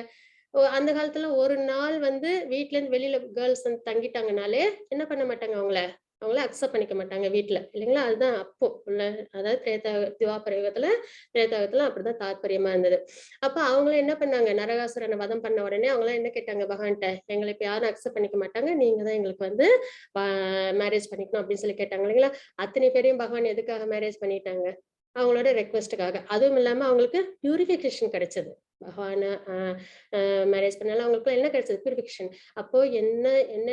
அந்த காலத்துல ஒரு நாள் வந்து வீட்டுல இருந்து வெளியில கேர்ள்ஸ் வந்து தங்கிட்டாங்கனாலே என்ன பண்ண மாட்டாங்க, அவங்கள அக்செப்ட் பண்ணிக்க மாட்டாங்க வீட்டுல இல்லைங்களா? அதுதான் அப்போ உள்ள, அதாவது திவாபரயுகத்துல திரேதாயுகத்துல அப்படிதான் தாத்பரியமா இருந்தது. அப்ப அவங்கள என்ன பண்ணாங்க, நரகாசுரனை வதம் பண்ண உடனே அவங்களாம் என்ன கேட்டாங்க பகவான்கிட்ட, எங்களை இப்ப யாரும் அக்செப்ட் பண்ணிக்க மாட்டாங்க, நீங்க தான் எங்களுக்கு வந்து மேரேஜ் பண்ணிக்கணும் அப்படின்னு சொல்லி கேட்டாங்க இல்லைங்களா? அத்தனை பேரையும் பகவான் எதுக்காக மேரேஜ் பண்ணிட்டாங்க, அவங்களோட ரெக்வெஸ்டுக்காக. அதுவும் இல்லாம அவங்களுக்கு பியூரிஃபிகேஷன் கிடைச்சது. பகவான மேரேஜ் பண்ணாலும் அவங்களுக்கு என்ன கிடைச்சது, பியூரிஃபிகேஷன். அப்போ என்ன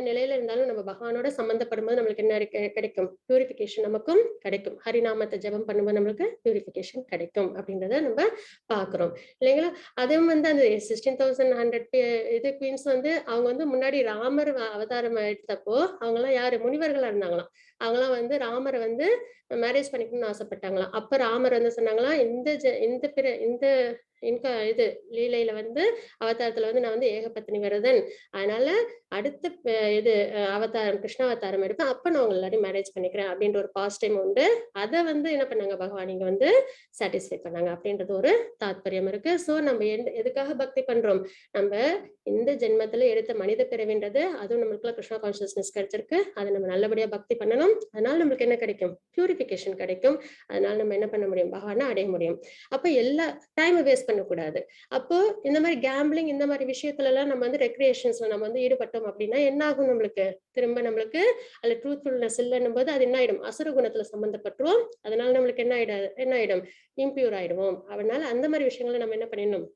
நிலையில இருந்தாலும் நம்ம பகவானோட சம்பந்தப்படும் போது நம்மளுக்கு என்ன கிடைக்கும், பியூரிஃபிகேஷன் நமக்கும் கிடைக்கும். ஹரிநாமத்தை ஜபம் பண்ணும்போது நம்மளுக்கு பியூரிஃபிகேஷன் கிடைக்கும் அப்படின்றத நம்ம பாக்குறோம் இல்லைங்களா? அதுவும் வந்து அந்த 16,100 இது குவீன்ஸ் வந்து அவங்க வந்து முன்னாடி ராமர் அவதாரம் எடுத்தப்போ அவங்க எல்லாம் யாரு, முனிவர்களா இருந்தாங்களாம். அவங்களாம் வந்து ராமரை வந்து மேரேஜ் பண்ணிக்கணும்னு ஆசைப்பட்டாங்களாம். அப்ப ராமர் வந்து சொன்னாங்களாம், இந்த இது லீலையில வந்து அவதாரத்துல வந்து நான் வந்து ஏகபத்தினி விரதன், அதனால அடுத்த இது அவதாரம் கிருஷ்ண அவதாரம் எடுப்பேன், அப்ப நான் உங்க எல்லாரையும் மேரேஜ் பண்ணிக்கிறேன் அப்படின்ற ஒரு பாஸ்ட் டைம் உண்டு. அதை வந்து என்ன பண்ணாங்க பகவான் இங்க வந்து சாட்டிஸ்ஃபை பண்ணாங்க அப்படின்றது ஒரு தாத்பரியம் இருக்கு. சோ நம்ம எதுக்காக பக்தி பண்றோம், நம்ம இந்த ஜென்மத்துல எடுத்த மனித பிறவின்றது, அதுவும் நம்மளுக்குள்ள கிருஷ்ணா கான்சியஸ்னஸ் கிடைச்சிருக்கு, அதை நம்ம நல்லபடியா பக்தி பண்ணணும். அதனால நம்மளுக்கு என்ன கிடைக்கும், பியூரிஃபிகேஷன் கிடைக்கும். அதனால நம்ம என்ன பண்ண முடியும், பகவானை அடைய முடியும். அப்ப எல்லா டைம் வேஸ்ட் பண்ணக்கூடாது. அப்போ இந்த மாதிரி கேம்பிளிங் இந்த மாதிரி விஷயத்துல எல்லாம் நம்ம வந்து ரெக்ரியேஷன்ஸ்ல நம்ம வந்து ஈடுபட்டோம் அப்படின்னா என்ன ஆகும், நம்மளுக்கு திரும்ப நம்மளுக்கு அதுல ட்ரூத்ஃபுல்னஸ் இல்லைன்னும் போது அது என்ன ஆயிடும், அசுர குணத்துல சம்பந்தப்பட்டுருவோம். அதனால நம்மளுக்கு என்ன ஆயிடும், இம்பியூர் ஆயிடுவோம். அதனால அந்த மாதிரி விஷயங்களை நம்ம என்ன பண்ணிடணும்,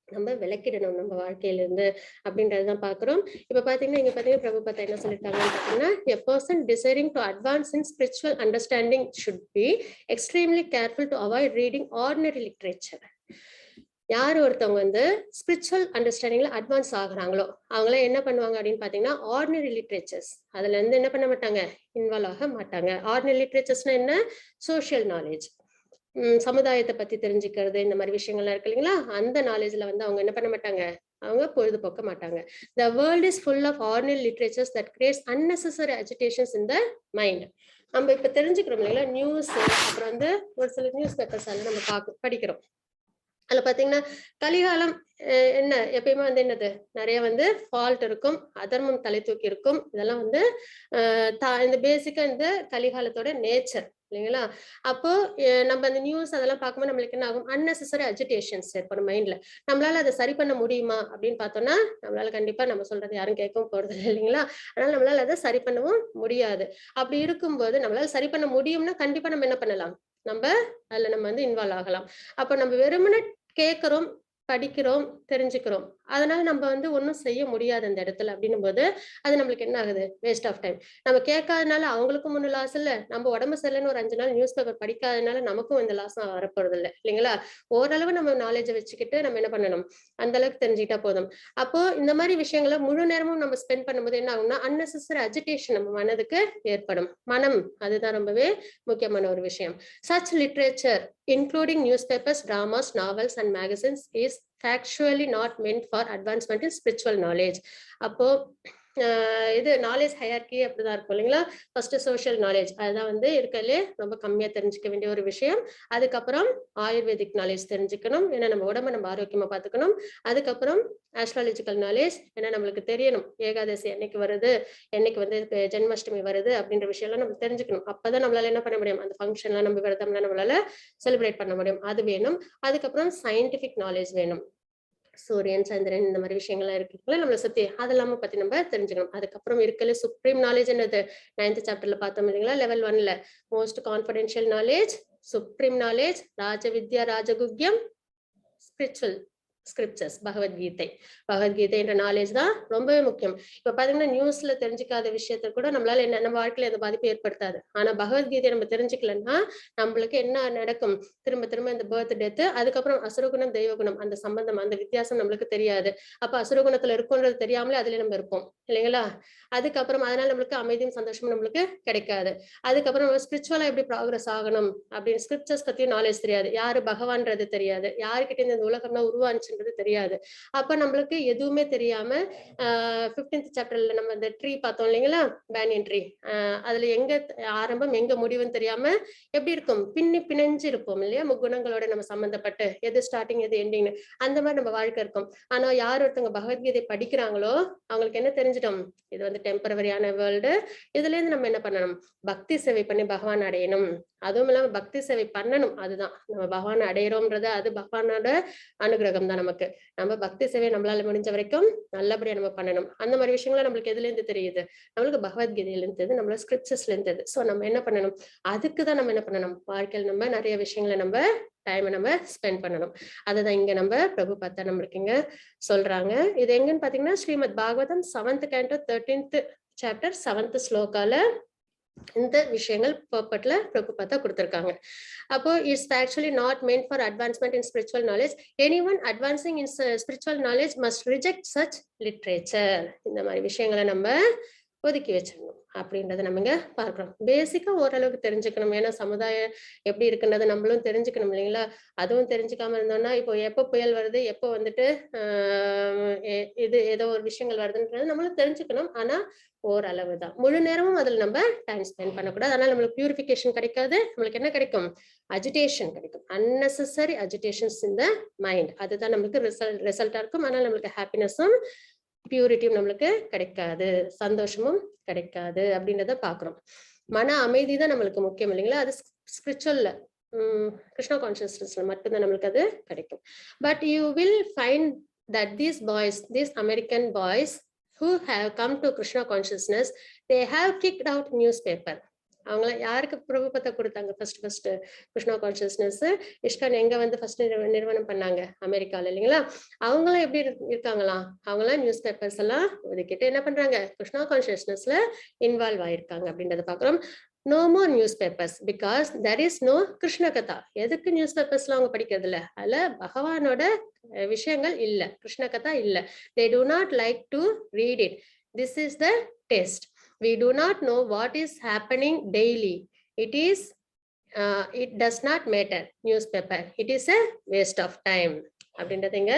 நம்ம விளக்கிடணும் நம்ம வாழ்க்கையில இருந்து அப்படின்றதுதான் பாக்குறோம். இப்ப பாத்தீங்கன்னா இங்க பாத்தீங்கன்னா பிரபுபாதா என்ன சொல்லிருக்காங்கன்னு பாத்தீங்கன்னா, a person desiring to advance in spiritual understanding should be extremely careful to avoid reading ordinary literature. யாரு ஒருத்தவங்க வந்து ஸ்பிரிச்சுவல் அண்டர்ஸ்டாண்டிங்ல அட்வான்ஸ் ஆகுறாங்களோ அவங்கள என்ன பண்ணுவாங்க அப்படின்னு பாத்தீங்கன்னா, ஆர்டினரி லிட்ரேச்சர்ஸ் அதுல இருந்து என்ன பண்ண மாட்டாங்க, இன்வால்வ் ஆக மாட்டாங்க. ஆர்டினரி லிட்ரேச்சர்ஸ்னா என்ன, சோசியல் நாலேஜ், சமுதாயத்தை பத்தி தெரிஞ்சுக்கிறது, இந்த மாதிரி விஷயங்கள்லாம் இருக்கு இல்லைங்களா? அந்த நாலேஜ்ல வந்து அவங்க என்ன பண்ண மாட்டாங்க, அவங்க பொழுதுபோக்க மாட்டாங்க. The world is full of ordinary literatures that creates unnecessary agitations in the mind. நம்ம இப்ப தெரிஞ்சுக்கிறோம் இல்லைங்களா, நியூஸ், அப்புறம் வந்து ஒரு சில நியூஸ் பேப்பர்ஸ் எல்லாம் நம்ம படிக்கிறோம். அதுல பாத்தீங்கன்னா கலிகாலம் என்ன எப்பயுமே வந்து என்னது, நிறைய வந்து ஃபால்ட் இருக்கும், அதர்மம் தலை தூக்கி இருக்கும். இதெல்லாம் வந்து இந்த பேசிக்கா இந்த கலிகாலத்தோட நேச்சர் இல்லைங்களா? அப்போ நம்ம அந்த நியூஸ் அதெல்லாம் பார்க்கும்போது நம்மளுக்கு என்ன ஆகும், அன்னெசரி அஜிடேஷன்ஸ் ஏற்படும் மைண்ட்ல. நம்மளால அதை சரி பண்ண முடியுமா அப்படின்னு பார்த்தோம்னா நம்மளால கண்டிப்பா நம்ம சொல்றது யாரும் கேட்கவும் போறது இல்லை இல்லைங்களா? அதனால நம்மளால அதை சரி பண்ணவும் முடியாது. அப்படி இருக்கும்போது நம்மளால சரி பண்ண முடியும்னா கண்டிப்பா நம்ம என்ன பண்ணலாம், நம்ம அதுல நம்ம வந்து இன்வால்வ் ஆகலாம். அப்ப நம்ம வெறுமனே கேட்கிறோம், படிக்கிறோம், தெரிஞ்சுக்கிறோம், அதனால நம்ம வந்து ஒன்றும் செய்ய முடியாது அந்த இடத்துல. அப்படின்னும் போது அது நம்மளுக்கு என்ன ஆகுது, வேஸ்ட் ஆஃப் டைம். நம்ம கேட்காதனால அவங்களுக்கும் ஒன்றும் லாஸ் இல்லை, நம்ம உடம்பு சரியில்லைன்னு ஒரு 5 நாள் நியூஸ் பேப்பர் படிக்காதனால நமக்கும் இந்த லாஸ் வரப்போறது இல்லை இல்லைங்களா? ஓரளவு நம்ம நாலேஜை வச்சுக்கிட்டு நம்ம என்ன பண்ணணும், அந்த அளவுக்கு தெரிஞ்சுக்கிட்டா போதும். அப்போ இந்த மாதிரி விஷயங்களை முழு நேரமும் நம்ம ஸ்பெண்ட் பண்ணும்போது என்ன ஆகும்னா, அன்னெசரி அஜிடேஷன் நம்ம மனதுக்கு ஏற்படும். மனம் அதுதான் ரொம்பவே முக்கியமான ஒரு விஷயம். Such literature including newspapers, dramas, novels and magazines is factually not meant for advancement in spiritual knowledge. அப்போ இது நாலேஜ் ஹையர்கி அப்படிதான் இருக்கும் இல்லைங்களா. ஃபர்ஸ்ட் சோஷியல் நாலேஜ், அதுதான் வந்து இருக்கலே ரொம்ப கம்மியா தெரிஞ்சுக்க வேண்டிய ஒரு விஷயம். அதுக்கப்புறம் ஆயுர்வேதிக் நாலேஜ் தெரிஞ்சுக்கணும், ஏன்னா நம்ம உடம்ப நம்ம ஆரோக்கியமா பார்த்துக்கணும். அதுக்கப்புறம் ஆஸ்ட்ராலஜிக்கல் நாலேஜ், ஏன்னா நம்மளுக்கு தெரியணும் ஏகாதசி என்னைக்கு வருது, என்னைக்கு வந்து ஜென்மாஷ்டமி வருது அப்படின்ற விஷயம்லாம் நம்ம தெரிஞ்சுக்கணும். அப்பதான் நம்மளால என்ன பண்ண முடியும், அந்த ஃபங்க்ஷன்லாம் நம்ம விரதம்லாம் நம்மளால செலிப்ரேட் பண்ண முடியும். அது வேணும். அதுக்கப்புறம் சயின்டிபிக் நாலேஜ் வேணும். சூரியன், சந்திரன், இந்த மாதிரி விஷயங்கள்லாம் இருக்குங்களா நம்மளை சுத்தி, அதெல்லாம பத்தி நம்ம தெரிஞ்சுக்கணும். அதுக்கப்புறம் இருக்கல சுப்ரீம் நாலேஜ் என்னது, 9th சாப்டர்ல பார்த்தோம் இல்லைங்களா, லெவல் 1ல most confidential knowledge, supreme knowledge, ராஜ வித்யா ராஜகுக்யம், ஸ்பிரிச்சுவல் ஸ்கிரிப்சர்ஸ், பகவத்கீதை. பகவத்கீதை என்ற நாலேஜ் தான் ரொம்பவே முக்கியம். இப்ப பாத்தீங்கன்னா நியூஸ்ல தெரிஞ்சுக்காத விஷயத்த கூட நம்மளால என்ன நம்ம வாழ்க்கையில எந்த பாதிப்பு ஏற்படுத்தாது. ஆனா பகவத்கீதை நம்ம தெரிஞ்சுக்கலன்னா நம்மளுக்கு என்ன நடக்கும், திரும்ப திரும்ப இந்த பர்த் டெத், அதுக்கப்புறம் அசுரகுணம் தெய்வகுணம் அந்த சம்பந்தம் அந்த வித்தியாசம் நம்மளுக்கு தெரியாது. அப்ப அசுரகுணத்துல இருக்கும்ன்றது தெரியாமலே அதுல நம்ம இருப்போம் இல்லைங்களா. அதுக்கப்புறம் அதனால நம்மளுக்கு அமைதியும் சந்தோஷமும் நம்மளுக்கு கிடைக்காது. அதுக்கப்புறம் நம்ம ஸ்பிரிச்சுவலா எப்படி ப்ராக்ரஸ் ஆகணும் அப்படின்னு ஸ்கிரிப்சர்ஸ் பத்தியும் நாலேஜ் தெரியாது, யாரு பகவான்றது தெரியாது, யாருக்கிட்ட இந்த உலகம்னா உருவாச்சு தெரியாது. அப்ப நம்மளுக்கு எதுவுமே தெரியாம 15th சாப்டர்ல நம்ம இந்த ட்ரீ பார்த்தோம் இல்லைங்களா, பேனியன் ட்ரீ, அதுல எங்க ஆரம்பம் எங்க முடிவுன்னு தெரியாம எப்படி இருக்கும், பிணைஞ்சு இருப்போம் இல்லையா, முக்குணங்களோட நம்ம சம்பந்தப்பட்டு எது ஸ்டார்டிங் எது எண்டிங், அந்த மாதிரி நம்ம வாழ்க்கை இருக்கும். ஆனா யார் ஒருத்தவங்க பகவத்கீதை படிக்கிறாங்களோ அவங்களுக்கு என்ன தெரிஞ்சிடும், இது வந்து டெம்பரவரியான வேர்ல்டு, இதுல இருந்து நம்ம என்ன பண்ணணும், பக்தி சேவை பண்ணி பகவான் அடையணும். அதுவும் இல்லாம பக்தி சேவை பண்ணணும், அதுதான் நம்ம பகவான் அடையிறோம்ன்றது, அது பகவானோட அனுகிரகம் தான் நமக்கு. நம்ம பக்தி சேவை நம்மளால முடிஞ்ச வரைக்கும் நல்லபடியா நம்ம பண்ணணும். அந்த மாதிரி விஷயங்களை நம்மளுக்கு எதுல இருந்து தெரியுது, நம்மளுக்கு பகவத்கீதையில இருந்து, நம்மளோட ஸ்கிரிப்சர்ஸ்ல இருந்து. சோ நம்ம என்ன பண்ணணும், அதுக்குதான் நம்ம என்ன பண்ணணும், வாழ்க்கையில் நம்ம நிறைய விஷயங்களை நம்ம டைமை நம்ம ஸ்பெண்ட் பண்ணணும். அதுதான் இங்க நம்ம பிரபு பார்த்தா நம்மளுக்கு இங்க சொல்றாங்க. இது எங்கன்னு பாத்தீங்கன்னா Srimad Bhagavatam 7th canto 13th chapter 7th ஸ்லோகால இந்த விஷயங்கள் பர்பட்ல பிரபு பார்த்தா கொடுத்திருக்காங்க. அப்போ it's actually not meant for advancement in spiritual knowledge. Anyone advancing in spiritual knowledge must reject such literature. இந்த மாதிரி விஷயங்களை நம்ம ஒதுக்கி வச்சிடணும் அப்படின்றத நம்ம இங்க பார்க்கிறோம். பேசிக்கா ஓரளவுக்கு தெரிஞ்சுக்கணும், ஏன்னா சமுதாயம் எப்படி இருக்குன்றதை நம்மளும் தெரிஞ்சுக்கணும் இல்லைங்களா. அதுவும் தெரிஞ்சுக்காம இருந்தோம்னா இப்போ எப்போ புயல் வருது, எப்போ வந்துட்டு இது ஏதோ ஒரு விஷயங்கள் வருதுன்றது நம்மளும் தெரிஞ்சுக்கணும். ஆனா ஓரளவு தான், முழு நேரமும் அதுல நம்ம டைம் ஸ்பெண்ட் பண்ணக்கூடாது. அதனால நம்மளுக்கு பியூரிஃபிகேஷன் கிடைக்காது, நம்மளுக்கு என்ன கிடைக்கும், அஜிடேஷன் கிடைக்கும், unnecessary agitations in the mind. அதுதான் நம்மளுக்கு ரிசல்ட்டா இருக்கும். அதனால நம்மளுக்கு ஹாப்பினஸும் பியூரிட்டியும் நம்மளுக்கு கிடைக்காது, சந்தோஷமும் கிடைக்காது அப்படின்றத பாக்குறோம். மன அமைதி தான் நம்மளுக்கு முக்கியம் இல்லைங்களா. அது ஸ்பிரிச்சுவல்ல கிருஷ்ணா கான்சியஸ்னஸ்ல மட்டும்தான் நம்மளுக்கு அது கிடைக்கும். But you will find that these American boys who have come to Krishna consciousness, they have kicked out newspaper. அவங்கள யாருக்கு பிரபுபத்தை கொடுத்தாங்க, ஃபர்ஸ்ட் கிருஷ்ணா கான்சியஸ்னஸ் இஸ்கான் எங்க வந்து ஃபர்ஸ்ட் நிறுவனம் பண்ணாங்க, அமெரிக்கால இல்லைங்களா. அவங்களாம் எப்படி இருக்காங்களாம், அவங்களாம் நியூஸ் பேப்பர்ஸ் எல்லாம் ஒதுக்கிட்டு என்ன பண்றாங்க, கிருஷ்ணா கான்சியஸ்னஸ்ல இன்வால்வ் ஆயிருக்காங்க அப்படின்றத பாக்குறோம். No more newspapers because there is no Krishna Katha. எதுக்கு நியூஸ் பேப்பர்ஸ்லாம் அவங்க படிக்கிறது இல்ல, அதுல பகவானோட விஷயங்கள் இல்ல, கிருஷ்ண கதா இல்ல. They do not like to read it. This is the test. We do not know what is happening daily. It does not matter. Newspaper, it is a waste of time அப்படின்றத இங்க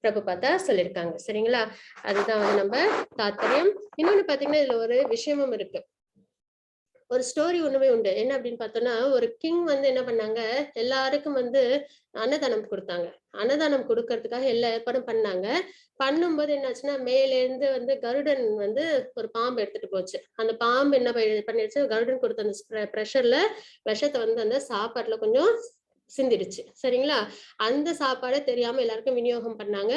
பிரபு பார்த்தா சொல்லியிருக்காங்க. சரிங்களா, அதுதான் வந்து நம்ம தாத்பரியம். இன்னொன்னு பாத்தீங்கன்னா இதுல ஒரு விஷயமும் இருக்கு, ஒரு ஸ்டோரி ஒண்ணுமே உண்டு. என்ன அப்படின்னு பார்த்தோம்னா, ஒரு கிங் வந்து என்ன பண்ணாங்க, எல்லாருக்கும் வந்து அன்னதானம் கொடுத்தாங்க. அன்னதானம் கொடுக்கறதுக்காக எல்லா ஏற்பாடும் பண்ணாங்க. பண்ணும்போது என்னாச்சுன்னா, மேல இருந்து வந்து கருடன் வந்து ஒரு பாம்பு எடுத்துட்டு போச்சு. அந்த பாம்பு என்ன பண்ணிடுச்சு, கருடன் கொடுத்த அந்த ப்ரெஷர்ல விஷத்தை வந்து அந்த சாப்பாட்டுல கொஞ்சம் சிந்திடுச்சு. சரிங்களா, அந்த சாப்பாடை தெரியாம எல்லாருக்கும் விநியோகம் பண்ணாங்க.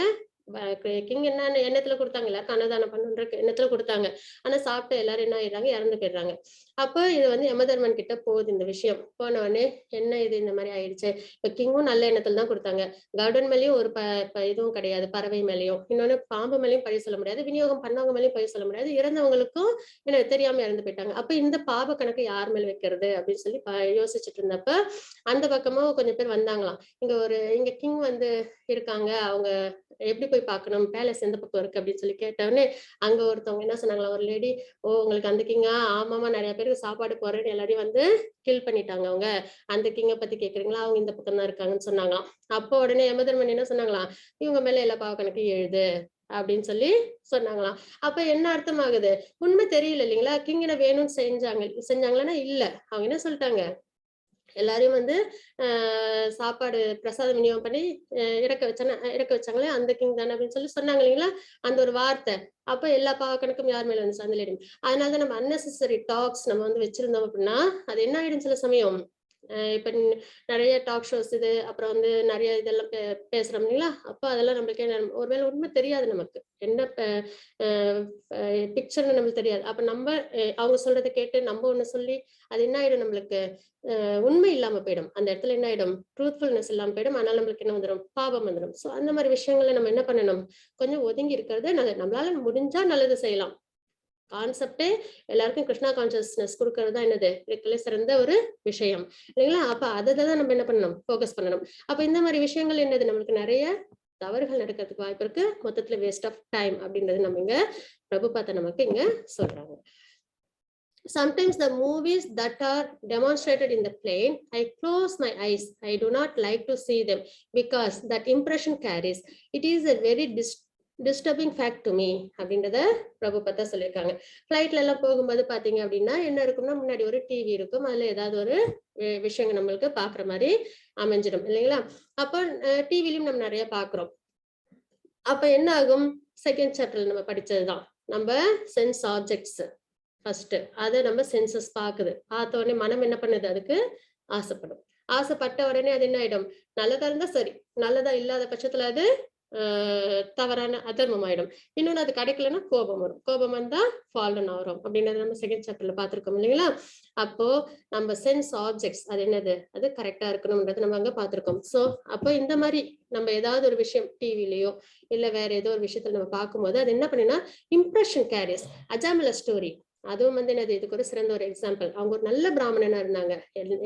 கிங் என்ன எண்ணத்துல கொடுத்தாங்க, எல்லாருக்கும் அன்னதானம் பண்ணுன்ற எண்ணத்துல கொடுத்தாங்க. ஆனா சாப்பிட்டு எல்லாரும் என்ன ஆயிடுறாங்க, இறந்து போயிடுறாங்க. அப்போ இது வந்து யமதர்மன் கிட்ட போகுது இந்த விஷயம். போன உடனே என்ன இது இந்த மாதிரி ஆயிடுச்சு, இப்ப கிங்கும் நல்ல எண்ணத்துல தான் கொடுத்தாங்க, கருடன் மேலயும் ஒரு இதுவும் கிடையாது, பறவை மேலயும், இன்னொன்னு பாம்பு மேலயும் பழி சொல்ல முடியாது, விநியோகம் பண்ணவங்க மேலயும் பழி சொல்ல முடியாது, இறந்தவங்களுக்கும் என்ன தெரியாம இறந்து போயிட்டாங்க. அப்ப இந்த பாப கணக்கு யார் மேல வைக்கிறது அப்படின்னு சொல்லி யோசிச்சுட்டு இருந்தப்ப அந்த பக்கமா கொஞ்சம் பேர் வந்தாங்களாம். இங்க கிங் வந்து இருக்காங்க, அவங்க எப்படி போய் பார்க்கணும், பேலஸ் எந்த பக்கம் இருக்கு அப்படின்னு சொல்லி கேட்டவுடனே அங்க ஒருத்தவங்க என்ன சொன்னாங்களா, ஒரு லேடி, ஓ உங்களுக்கு அந்த கிங்கா, ஆமாமா நிறைய பேருக்கு சாப்பாடு போறேன்னு எல்லாரையும் வந்து கில் பண்ணிட்டாங்க அவங்க, அந்த கிங்க பத்தி கேக்குறீங்களா, அவங்க இந்த பக்கம் தான் இருக்காங்கன்னு சொன்னாங்களாம். அப்போ உடனே யமதர்மன் என்ன சொன்னாங்களாம், இவங்க மேல எல்லா பாவ கணக்கு எழுது அப்படின்னு சொல்லி சொன்னாங்களாம். அப்ப என்ன அர்த்தம் ஆகுது, உண்மை தெரியல இல்லைங்களா, கிங்கின வேணும்னு செஞ்சாங்களா இல்ல, அவங்க என்ன சொல்லிட்டாங்க, எல்லாரையும் வந்து சாப்பாடு பிரசாதம் விநியோகம் பண்ணி இறக்க வச்சாங்களே அந்த கிங் தானே அப்படின்னு சொல்லி சொன்னாங்க இல்லைங்களா, அந்த ஒரு வார்த்தை. அப்ப எல்லா பாவ கணக்கும் யார் மேல வந்துச்சு, அந்த லேடி. அதனாலதான் நம்ம அன்னெசரி டாக்ஸ் நம்ம வந்து வச்சிருந்தோம் அப்படின்னா அது என்ன ஆயிடும், சில சமயம் இப்ப நிறைய டாக் ஷோஸ் இது அப்புறம் வந்து நிறைய இதெல்லாம் பேசுறோம் இல்லைங்களா, அப்ப அதெல்லாம் நம்மளுக்கு ஒருவேளை உண்மை தெரியாது, நமக்கு என்ன பிக்சர்னு நம்மளுக்கு தெரியாது. அப்ப நம்ம அவங்க சொல்றதை கேட்டு நம்ம ஒண்ணு சொல்லி அது என்ன ஆயிடும், நம்மளுக்கு உண்மை இல்லாம போயிடும், அந்த இடத்துல என்ன ஆயிடும், ட்ரூத்ஃபுல்னஸ் இல்லாம போயிடும். அதனால நம்மளுக்கு என்ன வந்துடும், பாவம் வந்துடும். சோ அந்த மாதிரி விஷயங்களை நம்ம என்ன பண்ணணும், கொஞ்சம் ஒதுங்கி இருக்கிறது நல்லது. நம்மளால முடிஞ்சா நல்லது செய்யலாம். கான்செப்டே எல்லாருக்கும் கிருஷ்ணா கான்சியஸ்னஸ் கொடுக்கறது தான் என்னது, இருக்கிறதுல சிறந்த ஒரு விஷயம் இல்லைங்களா. அப்ப அதை தான் நம்ம என்ன பண்ணணும், ஃபோக்கஸ் பண்ணணும். அப்ப இந்த மாதிரி விஷயங்கள் என்னது, நம்மளுக்கு நிறைய தவறுகள் நடக்கிறதுக்கு வாய்ப்பு இருக்கு. மொத்தத்துல வேஸ்ட் ஆஃப் டைம் அப்படின்றது நம்ம இங்க பிரபுபாதா நமக்கு இங்க சொல்றாங்க. Sometimes the movies that are demonstrated in the plane, I close my eyes. I do not like to see them because that impression carries. It is a very disturbing fact to me அப்படின்றத பிரபுபாதா சொல்லியிருக்காங்க. ஃபிளைட்ல எல்லாம் போகும்போது பாத்தீங்க அப்படின்னா என்ன இருக்கும்னா, முன்னாடி ஒரு டிவி இருக்கும், அதுல ஏதாவது ஒரு விஷயங்கள் நம்மளுக்கு பாக்குற மாதிரி அமைஞ்சிடும் இல்லைங்களா. அப்போ டிவிலையும் நம்ம நிறைய பாக்குறோம். அப்ப என்ன ஆகும், செகண்ட் சாப்டர்ல நம்ம படிச்சதுதான், நம்ம சென்ஸ் ஆப்ஜெக்ட்ஸ் ஃபர்ஸ்ட் அதை நம்ம சென்சஸ் பாக்குது, பார்த்த உடனே மனம் என்ன பண்ணுது, அதுக்கு ஆசைப்படும். ஆசைப்பட்ட உடனே அது என்ன ஆயிடும், நல்லதா இருந்தா சரி, நல்லதா இல்லாத பட்சத்துல அது தவறான அதர்மம் ஆயிடும். இன்னொன்னு அது கிடைக்கலன்னா கோபம் வரும், கோபம் வந்தா ஃபால்டன் ஆகும் அப்படின்றது நம்ம செகண்ட் சாப்டர்ல பாத்துருக்கோம் இல்லைங்களா. அப்போ நம்ம சென்ஸ் ஆப்ஜெக்ட்ஸ் அது என்னது, அது கரெக்டா இருக்கணும்ன்றது நம்ம அங்க பாத்துருக்கோம். சோ அப்போ இந்த மாதிரி நம்ம ஏதாவது ஒரு விஷயம் டிவிலயோ இல்ல வேற ஏதோ ஒரு விஷயத்துல நம்ம பார்க்கும்போது அது என்ன பண்ணுன்னா, இம்ப்ரெஷன் கேரிஸ். அஜாமில ஸ்டோரி அதுவும் வந்து என்னது, இதுக்கு ஒரு சிறந்த ஒரு எக்ஸாம்பிள். அவங்க ஒரு நல்ல பிராமணனா இருந்தாங்க,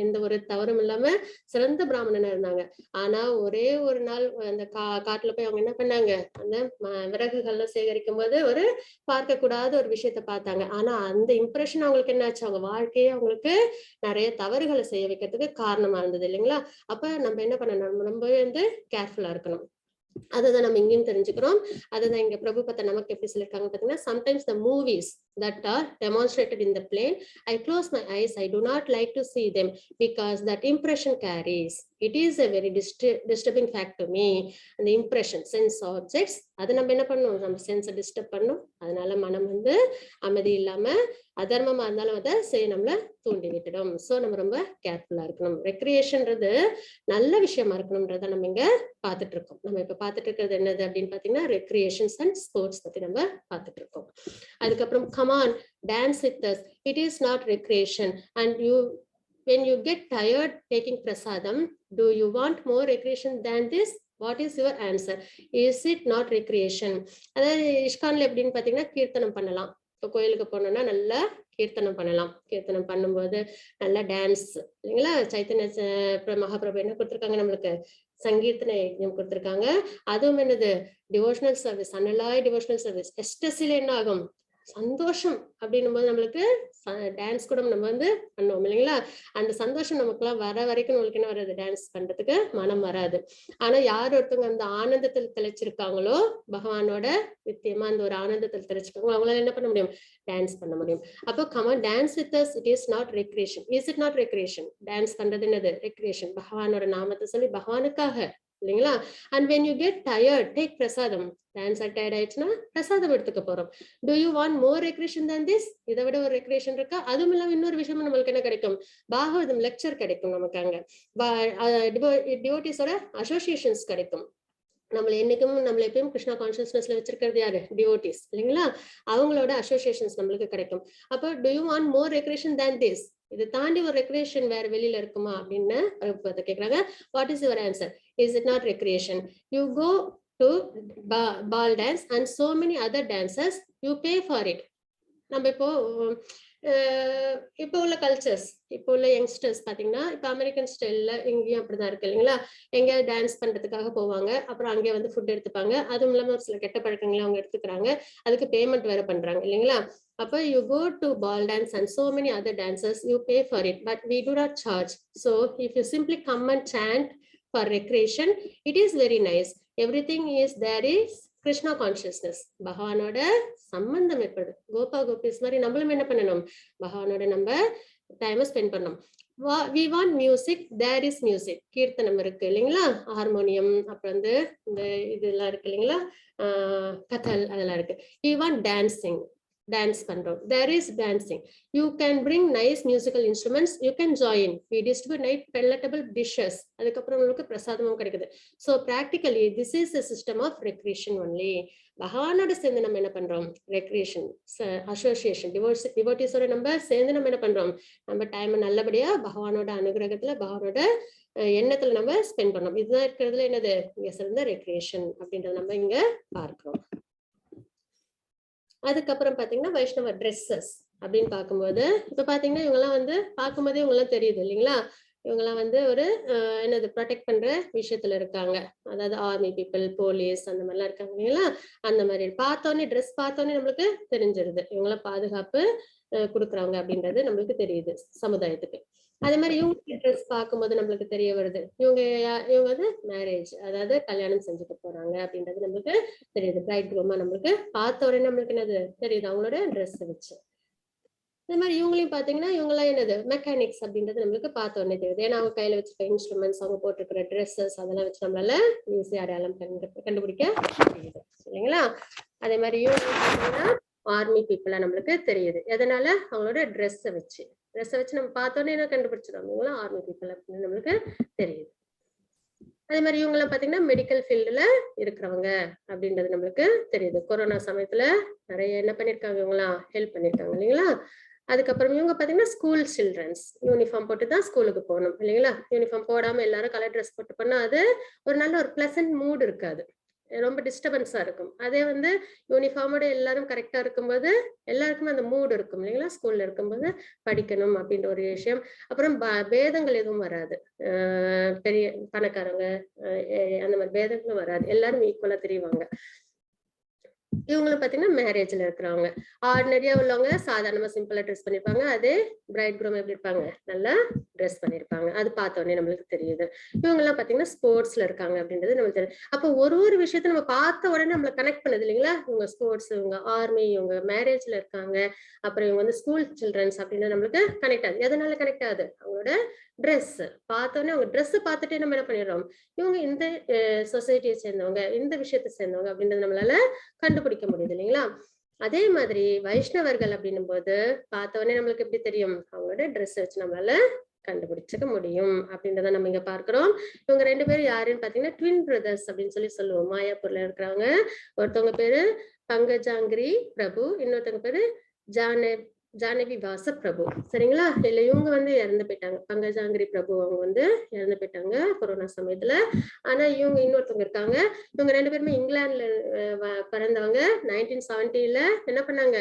எந்த ஒரு தவறும் இல்லாம சிறந்த பிராமணனா இருந்தாங்க. ஆனா ஒரே ஒரு நாள் அந்த காட்டுல போய் அவங்க என்ன பண்ணாங்க, அந்த விறகுகள்லாம் சேகரிக்கும் போது ஒரு பார்க்க கூடாத ஒரு விஷயத்த பார்த்தாங்க. ஆனா அந்த இம்ப்ரெஷன் அவங்களுக்கு என்னாச்சு, அவங்க வாழ்க்கையே அவங்களுக்கு நிறைய தவறுகளை செய்ய வைக்கிறதுக்கு காரணமா இருந்தது இல்லைங்களா. அப்ப நம்ம என்ன பண்ணணும், நம்ம வந்து கேர்ஃபுல்லா இருக்கணும். அதுதான் நம்ம இங்கேயும் தெரிஞ்சுக்கிறோம். அதுதான் இங்க பிரபுபாதா நமக்கு எப்படி சொல்லியிருக்காங்க பாத்தீங்கன்னா, sometimes the movies that are demonstrated in the plane, I close my eyes, I do not like to see them because that impression carries. It is a very disturbing fact to me. அந்த impression sense objects அது நம்ம என்ன பண்ணணும், நம்ம சென்ஸை disturb பண்ணணும். அதனால மனம் வந்து அமைதி இல்லாம அதர்மமா இருந்தாலும் அதை செய்ய நம்மள தூண்டி விட்டுடும். சோ நம்ம ரொம்ப கேர்ஃபுல்லா இருக்கணும். ரெக்ரியேஷன்றது நல்ல விஷயமா இருக்கணும்ன்றத நம்ம இங்க பாத்துட்டு இருக்கோம். நம்ம இப்ப பாத்துட்டு இருக்கிறது என்னது அப்படின்னு பாத்தீங்கன்னா, ரெக்ரியேஷன்ஸ் அண்ட் ஸ்போர்ட்ஸ் பத்தி நம்ம பாத்துட்டு இருக்கோம். அதுக்கப்புறம் come on, dance with us. It is not recreation. And when you get tired taking prasadam, do you want more recreation than this? What is your answer? Is it not recreation? அதாவது இஸ்கான்ல எப்படின்னு பாத்தீங்கன்னா, கீர்த்தனம் பண்ணலாம். இப்போ கோயிலுக்கு போனோம்னா நல்லா கீர்த்தனம் பண்ணலாம். கீர்த்தனம் பண்ணும்போது நல்லா டான்ஸ் இல்லைங்களா. சைத்தன்ய மகாபிரபு என்ன கொடுத்துருக்காங்க, நம்மளுக்கு சங்கீர்த்தன யஜ்ஞம் கொடுத்துருக்காங்க. அதுவும் என்னது, டிவோஷனல் சர்வீஸ், அனலாய் டிவோஷனல் சர்வீஸ். எஸ்டசில என்ன ஆகும், சந்தோஷம் அப்படின்னும் போது நம்மளுக்கு டான்ஸ் கூட நம்ம வந்து பண்ணுவோம் இல்லைங்களா. அந்த சந்தோஷம் நமக்குலாம் வர வரைக்கும் நம்மளுக்கு என்ன வராது, டான்ஸ் பண்றதுக்கு மனம் வராது. ஆனா யார் ஒருத்தவங்க அந்த ஆனந்தத்தில் திளைச்சிருக்காங்களோ, பகவானோட நித்தியமா அந்த ஒரு ஆனந்தத்தில் திளைச்சிருக்காங்களோ, அவங்களால என்ன பண்ண முடியும், டான்ஸ் பண்ண முடியும். அப்போ come on dance with us, it is not recreation. Is it not recreation? Dance பண்றது என்னது, ரெக்ரியேஷன். பகவானோட நாமத்தை சொல்லி பகவானுக்காக இல்லைங்களா. And when you get tired take பிரசாதம். டான்ஸ் டயர்ட் ஆயிடுச்சுன்னா பிரசாதம் எடுத்துக்க போறோம். To you want more recreation than this? இதை விட ஒரு ரெக்ரியேஷன் இருக்கா? அதுவும் இல்லாம இன்னொரு விஷயமும் நம்மளுக்கு என்ன கிடைக்கும், பாகவதம் லெக்சர் கிடைக்கும் நமக்கு. அங்க டிவோட்டிஸோட அசோசியேஷன்ஸ் கிடைக்கும். நம்மள எப்பயும் கிருஷ்ணா கான்சியஸ்னஸ்ல வச்சிருக்கிறது யாரு, டிவோட்டிஸ் இல்லைங்களா. அவங்களோட அசோசியேஷன்ஸ் நம்மளுக்கு கிடைக்கும். அப்போ to you want more recreation than this? இது தாண்டி ஒரு ரெக்ரியேஷன் வேற வெளியில இருக்குமா அப்படின்னு கேக்குறாங்க. What is your answer? Is it not recreation? You go to ball dance and so many other dances, you pay for it. நம்ம இப்போ இப்போ உள்ள கல்ச்சர்ஸ், இப்போ உள்ள யங்ஸ்டர்ஸ் பாத்தீங்கன்னா இப்போ அமெரிக்கன் ஸ்டைல்ல எங்கேயும் அப்படிதான் இருக்கு இல்லைங்களா? எங்கேயாவது டான்ஸ் பண்றதுக்காக போவாங்க, அப்புறம் அங்கே வந்து ஃபுட் எடுத்துப்பாங்க. அதுவும் இல்லாம ஒரு சில கெட்ட பழக்கங்களை அவங்க எடுத்துக்கிறாங்க, அதுக்கு பேமெண்ட் வேற பண்றாங்க இல்லைங்களா? அப்போ you go to ball dance and so many other dances, you pay for it, but we do not charge. So if you simply come and chant for recreation, it is very nice. Everything is there is Krishna consciousness. பகவானோட சம்பந்தம் ஏற்படுது. கோபா கோபிஸ் மாதிரி நம்மளும் என்ன பண்ணணும், பகவானோட நம்ம டைமை ஸ்பெண்ட் பண்ணணும். we want music, there is music. கீர்த்தனம் இருக்கு இல்லைங்களா, ஹார்மோனியம், அப்புறம் வந்து இந்த இதெல்லாம் இருக்கு இல்லைங்களா, கதல் அதெல்லாம் இருக்கு. we want dancing, டான்ஸ் பண்றோம், there is dancing. You can bring nice musical instruments, you can join. We distribute nice palatable dishes. அதுக்கப்புறம் உங்களுக்கு பிரசாதமும் கிடைக்குது. So practically this is a system of recreation only. பகவானோட சேர்ந்து நம்ம என்ன பண்றோம், ரெக்ரியேஷன் அசோசியேஷன் டிவோட்டிஸோட நம்ம சேர்ந்து நம்ம என்ன பண்றோம், நம்ம டைம் நல்லபடியா பகவானோட அனுகிரகத்துல பகவானோட எண்ணத்துல நம்ம ஸ்பெண்ட் பண்ணோம். இதுதான் இருக்கிறதுல என்னது இங்க சிறந்த ரெக்ரியேஷன் அப்படின்றத நம்ம இங்க பார்க்கிறோம். அதுக்கப்புறம் பாத்தீங்கன்னா வைஷ்ணவ ட்ரெஸ்ஸஸ் அப்படின்னு பார்க்கும்போது இப்ப பாத்தீங்கன்னா இவங்கெல்லாம் வந்து பார்க்கும்போதே இவங்கெல்லாம் தெரியுது இல்லைங்களா, இவங்கெல்லாம் வந்து ஒரு என்னது ப்ரொடெக்ட் பண்ற விஷயத்துல இருக்காங்க. அதாவது ஆர்மி பீப்புள், போலீஸ் அந்த மாதிரிலாம் இருக்காங்க இல்லைங்களா. அந்த மாதிரி பார்த்தோன்னே ட்ரெஸ் பார்த்தோன்னே நம்மளுக்கு தெரிஞ்சிருது இவங்கெல்லாம் பாதுகாப்பு கொடுக்குறாங்க அப்படின்றது நம்மளுக்கு தெரியுது சமுதாயத்துக்கு. அதே மாதிரி இவங்க ட்ரெஸ் பார்க்கும்போது நம்மளுக்கு தெரிய வருது இவங்க வந்து மேரேஜ், அதாவது கல்யாணம் செஞ்சுட்டு போறாங்க அப்படின்றது நம்மளுக்கு தெரியுது. பிரைட் க்ரூமா நம்மளுக்கு பார்த்த உடனே நம்மளுக்கு என்னது தெரியுது அவங்களோட ட்ரெஸ் வச்சு. அதே மாதிரி இவங்களையும் பாத்தீங்கன்னா இவங்கெல்லாம் என்னது மெக்கானிக்ஸ் அப்படின்றது நம்மளுக்கு பார்த்த உடனே தெரியுது. ஏன்னா அவங்க கையில வச்சிருக்க இன்ஸ்ட்ருமெண்ட்ஸ், அவங்க போட்டிருக்கிற ட்ரெஸ்ஸஸ் அதெல்லாம் வச்சு நம்மளால ஈஸியா அடையாளம் கண்டுபிடிக்க தெரியுது இல்லைங்களா. அதே மாதிரி இவங்க பாத்தீங்கன்னா ஆர்மி பீப்புளா நம்மளுக்கு தெரியுது. எதனால அவங்களோட ட்ரெஸ்ஸை வச்சு நம்ம பார்த்தோன்னே என்ன கண்டுபிடிச்சிடும், இவங்களாம் ஆர்மி பீப்புள் அப்படின்னு நம்மளுக்கு தெரியுது. அதே மாதிரி இவங்க எல்லாம் பாத்தீங்கன்னா மெடிக்கல் ஃபீல்டுல இருக்கிறவங்க அப்படின்றது நம்மளுக்கு தெரியுது. கொரோனா சமயத்துல நிறைய என்ன பண்ணிருக்காங்க, இவங்கெல்லாம் ஹெல்ப் பண்ணிருக்காங்க இல்லைங்களா. அதுக்கப்புறம் இவங்க பாத்தீங்கன்னா ஸ்கூல் சில்ட்ரன்ஸ், யூனிஃபார்ம் போட்டு தான் ஸ்கூலுக்கு போகணும் இல்லைங்களா. யூனிஃபார்ம் போடாம எல்லாரும் கலர் ட்ரெஸ் போட்டு பண்ணா அது ஒரு நல்ல ஒரு பிளசன்ட் மூட் இருக்காது, ரொம்ப டிஸ்டர்பன்ஸா இருக்கும். அதே வந்து யூனிஃபார்மோட எல்லாரும் கரெக்டா இருக்கும்போது எல்லாருக்குமே அந்த மூட் இருக்கும் இல்லைங்களா. ஸ்கூல்ல இருக்கும்போது படிக்கணும் அப்படின்ற ஒரு விஷயம், அப்புறம் பேதங்கள் எதுவும் வராது, பெரிய பணக்காரங்க அந்த மாதிரி பேதங்களும் வராது, எல்லாரும் ஈக்குவலா தெரியுவாங்க. இவங்களும் பாத்தீங்கன்னா மேரேஜ்ல இருக்கிறவங்க, ஆர்டினரியா உள்ளவங்க சாதாரணமா சிம்பிளா ட்ரெஸ் பண்ணிருப்பாங்க. அதே பிரைட் க்ரூம் எப்படி இருப்பாங்க, நல்லா ட்ரெஸ் பண்ணிருப்பாங்க. அது பார்த்த உடனே நம்மளுக்கு தெரியுது. இவங்க எல்லாம் பாத்தீங்கன்னா ஸ்போர்ட்ஸ்ல இருக்காங்க அப்படின்றது நம்மளுக்கு தெரியும். அப்போ ஒரு விஷயத்த நம்ம பார்த்த உடனே நம்மள கனெக்ட் பண்ணுது இல்லைங்களா. இவங்க ஸ்போர்ட்ஸ், இவங்க ஆர்மி, இவங்க மேரேஜ்ல இருக்காங்க, அப்புறம் இவங்க வந்து ஸ்கூல் சில்ட்ரன்ஸ் அப்படின்னு நம்மளுக்கு கனெக்ட் ஆகுது. எதனால கனெக்ட் ஆகுது, அவங்களோட ட்ரெஸ் பார்த்தோன்னே. அவங்க ட்ரெஸ் பார்த்துட்டே நம்ம என்ன பண்ணிடுறோம், இவங்க இந்த சொசைட்டியை சேர்ந்தவங்க, இந்த விஷயத்தை சேர்ந்தவங்க அப்படின்றது நம்மளால கண்டுபிடிக்க முடியுது இல்லைங்களா. அதே மாதிரி வைஷ்ணவர்கள் அப்படின்னும் போது பார்த்தோன்னே நம்மளுக்கு எப்படி தெரியும், அவங்களோட ட்ரெஸ் வச்சு நம்மளால கண்டுபிடிச்சுக்க முடியும் அப்படின்றத நம்ம இங்க பார்க்கிறோம். இவங்க ரெண்டு பேரும் யாருன்னு பாத்தீங்கன்னா ட்வின் பிரதர்ஸ் அப்படின்னு சொல்லுவோம். மாயாப்பூர்ல இருக்கிறவங்க. ஒருத்தவங்க பேரு பங்கஜாங்கிரி பிரபு, இன்னொருத்தவங்க பேரு ஜானவி வாச பிரபு, சரிங்களா. இல்ல இவங்க வந்து இறந்து போயிட்டாங்க. பங்கஜாங்கிரி பிரபு அவங்க வந்து இறந்து போயிட்டாங்க கொரோனா சமயத்துல. ஆனா இவங்க இன்னொருத்தவங்க இருக்காங்க. இவங்க ரெண்டு பேருமே இங்கிலாந்துல பிறந்தவங்க. 1970ல என்ன பண்ணாங்க,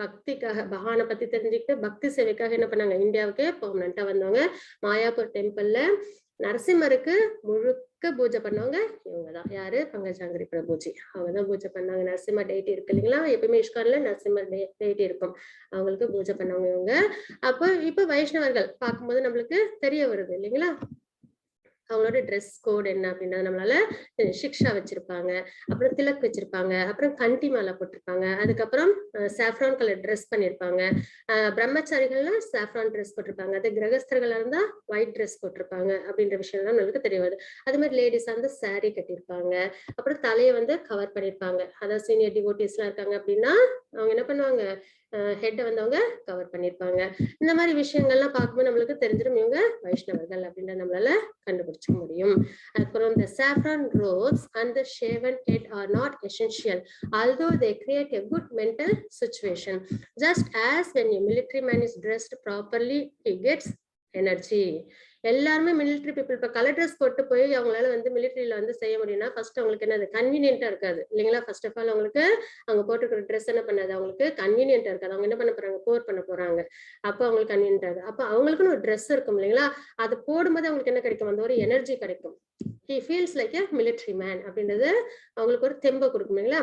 பக்திக்காக பகவானை பத்தி தெரிஞ்சுக்கிட்டு பக்தி சேவைக்காக என்ன பண்ணாங்க, இந்தியாவுக்கு பெர்மனண்டா வந்தவங்க. மாயாப்பூர் டெம்பிள்ல நரசிம்மருக்கு முழுக்க பூஜை பண்ணவங்க இவங்கதான். யாரு, பங்கஜாங்கிரி பிரபுஜி. அவங்கதான் பூஜை பண்ணாங்க. நரசிம்மர் டெய்ட்டி இருக்கு இல்லைங்களா, எப்பவுமே இஸ்கான்ல நரசிம்மர் டெய்ட்டி இருக்கும், அவங்களுக்கு பூஜை பண்ணவங்க இவங்க. அப்போ இப்ப வைஷ்ணவர்கள் பார்க்கும்போது நம்மளுக்கு தெரிய வருது இல்லைங்களா. அவங்களோட ட்ரெஸ் கோட் என்ன அப்படின்றது நம்மளால சிக்ஷா வச்சிருப்பாங்க, அப்புறம் திலக் வச்சிருப்பாங்க, அப்புறம் கண்டி மாலை போட்டிருப்பாங்க, அதுக்கப்புறம் சாஃப்ரான் கலர் ட்ரெஸ் பண்ணிருப்பாங்க. பிரம்மச்சாரிகள்லாம் சாஃப்ரான் ட்ரெஸ் போட்டிருப்பாங்க, அது கிரகஸ்தர்களா இருந்தா ஒயிட் ட்ரெஸ் போட்டிருப்பாங்க அப்படின்ற விஷயம் எல்லாம் நம்மளுக்கு தெரிய வருது. அது மாதிரி லேடிஸ் வந்து சாரி கட்டியிருப்பாங்க, அப்புறம் தலையை வந்து கவர் பண்ணிருப்பாங்க. அதாவது சீனியர் டிவோட்டிஸ் எல்லாம் இருக்காங்க அப்படின்னா அவங்க என்ன பண்ணுவாங்க, ஹெட்டை வந்து அவங்க கவர் பண்ணிருப்பாங்க. இந்த மாதிரி விஷயங்கள்லாம் பார்க்கும்போது நம்மளுக்கு தெரிஞ்சிடும் இவங்க வைஷ்ணவர்கள் அப்படின்ற நம்மளால கண்டுபிடிச்சிக்க முடியும். அதுக்கப்புறம் the saffron robes and the shaven head are not essential, although they create a good mental situation. Just as when a military man is dressed properly, he gets energy. எல்லாருமே மிலிட்டரி பீப்புள். இப்ப colour dress போட்டு போய் அவங்களால வந்து மிலிட்டரியில வந்து செய்ய முடியும்னா first அவங்களுக்கு என்னது கன்வீனியன்ட்டா இருக்காது இல்லைங்களா? ஃபர்ஸ்ட் ஆஃப் ஆல் அவங்களுக்கு அவங்க போட்டுக்கிற ட்ரெஸ் என்ன பண்ணாது, அவங்களுக்கு கன்வீனியன்ட்டா இருக்காது. அவங்க என்ன பண்ண போறாங்க, போர் பண்ண போறாங்க. அப்போ அவங்களுக்கு கன்வீனியன்ட்டா இருக்கு. அப்போ அவங்களுக்குன்னு ஒரு ட்ரெஸ் இருக்கும் இல்லைங்களா? அது போடும்போது அவங்களுக்கு என்ன கிடைக்கும், அந்த ஒரு எனர்ஜி கிடைக்கும். He feels like a military man அப்படின்றது அவங்களுக்கு ஒரு தெம்பை கொடுக்கும் இல்லைங்களா?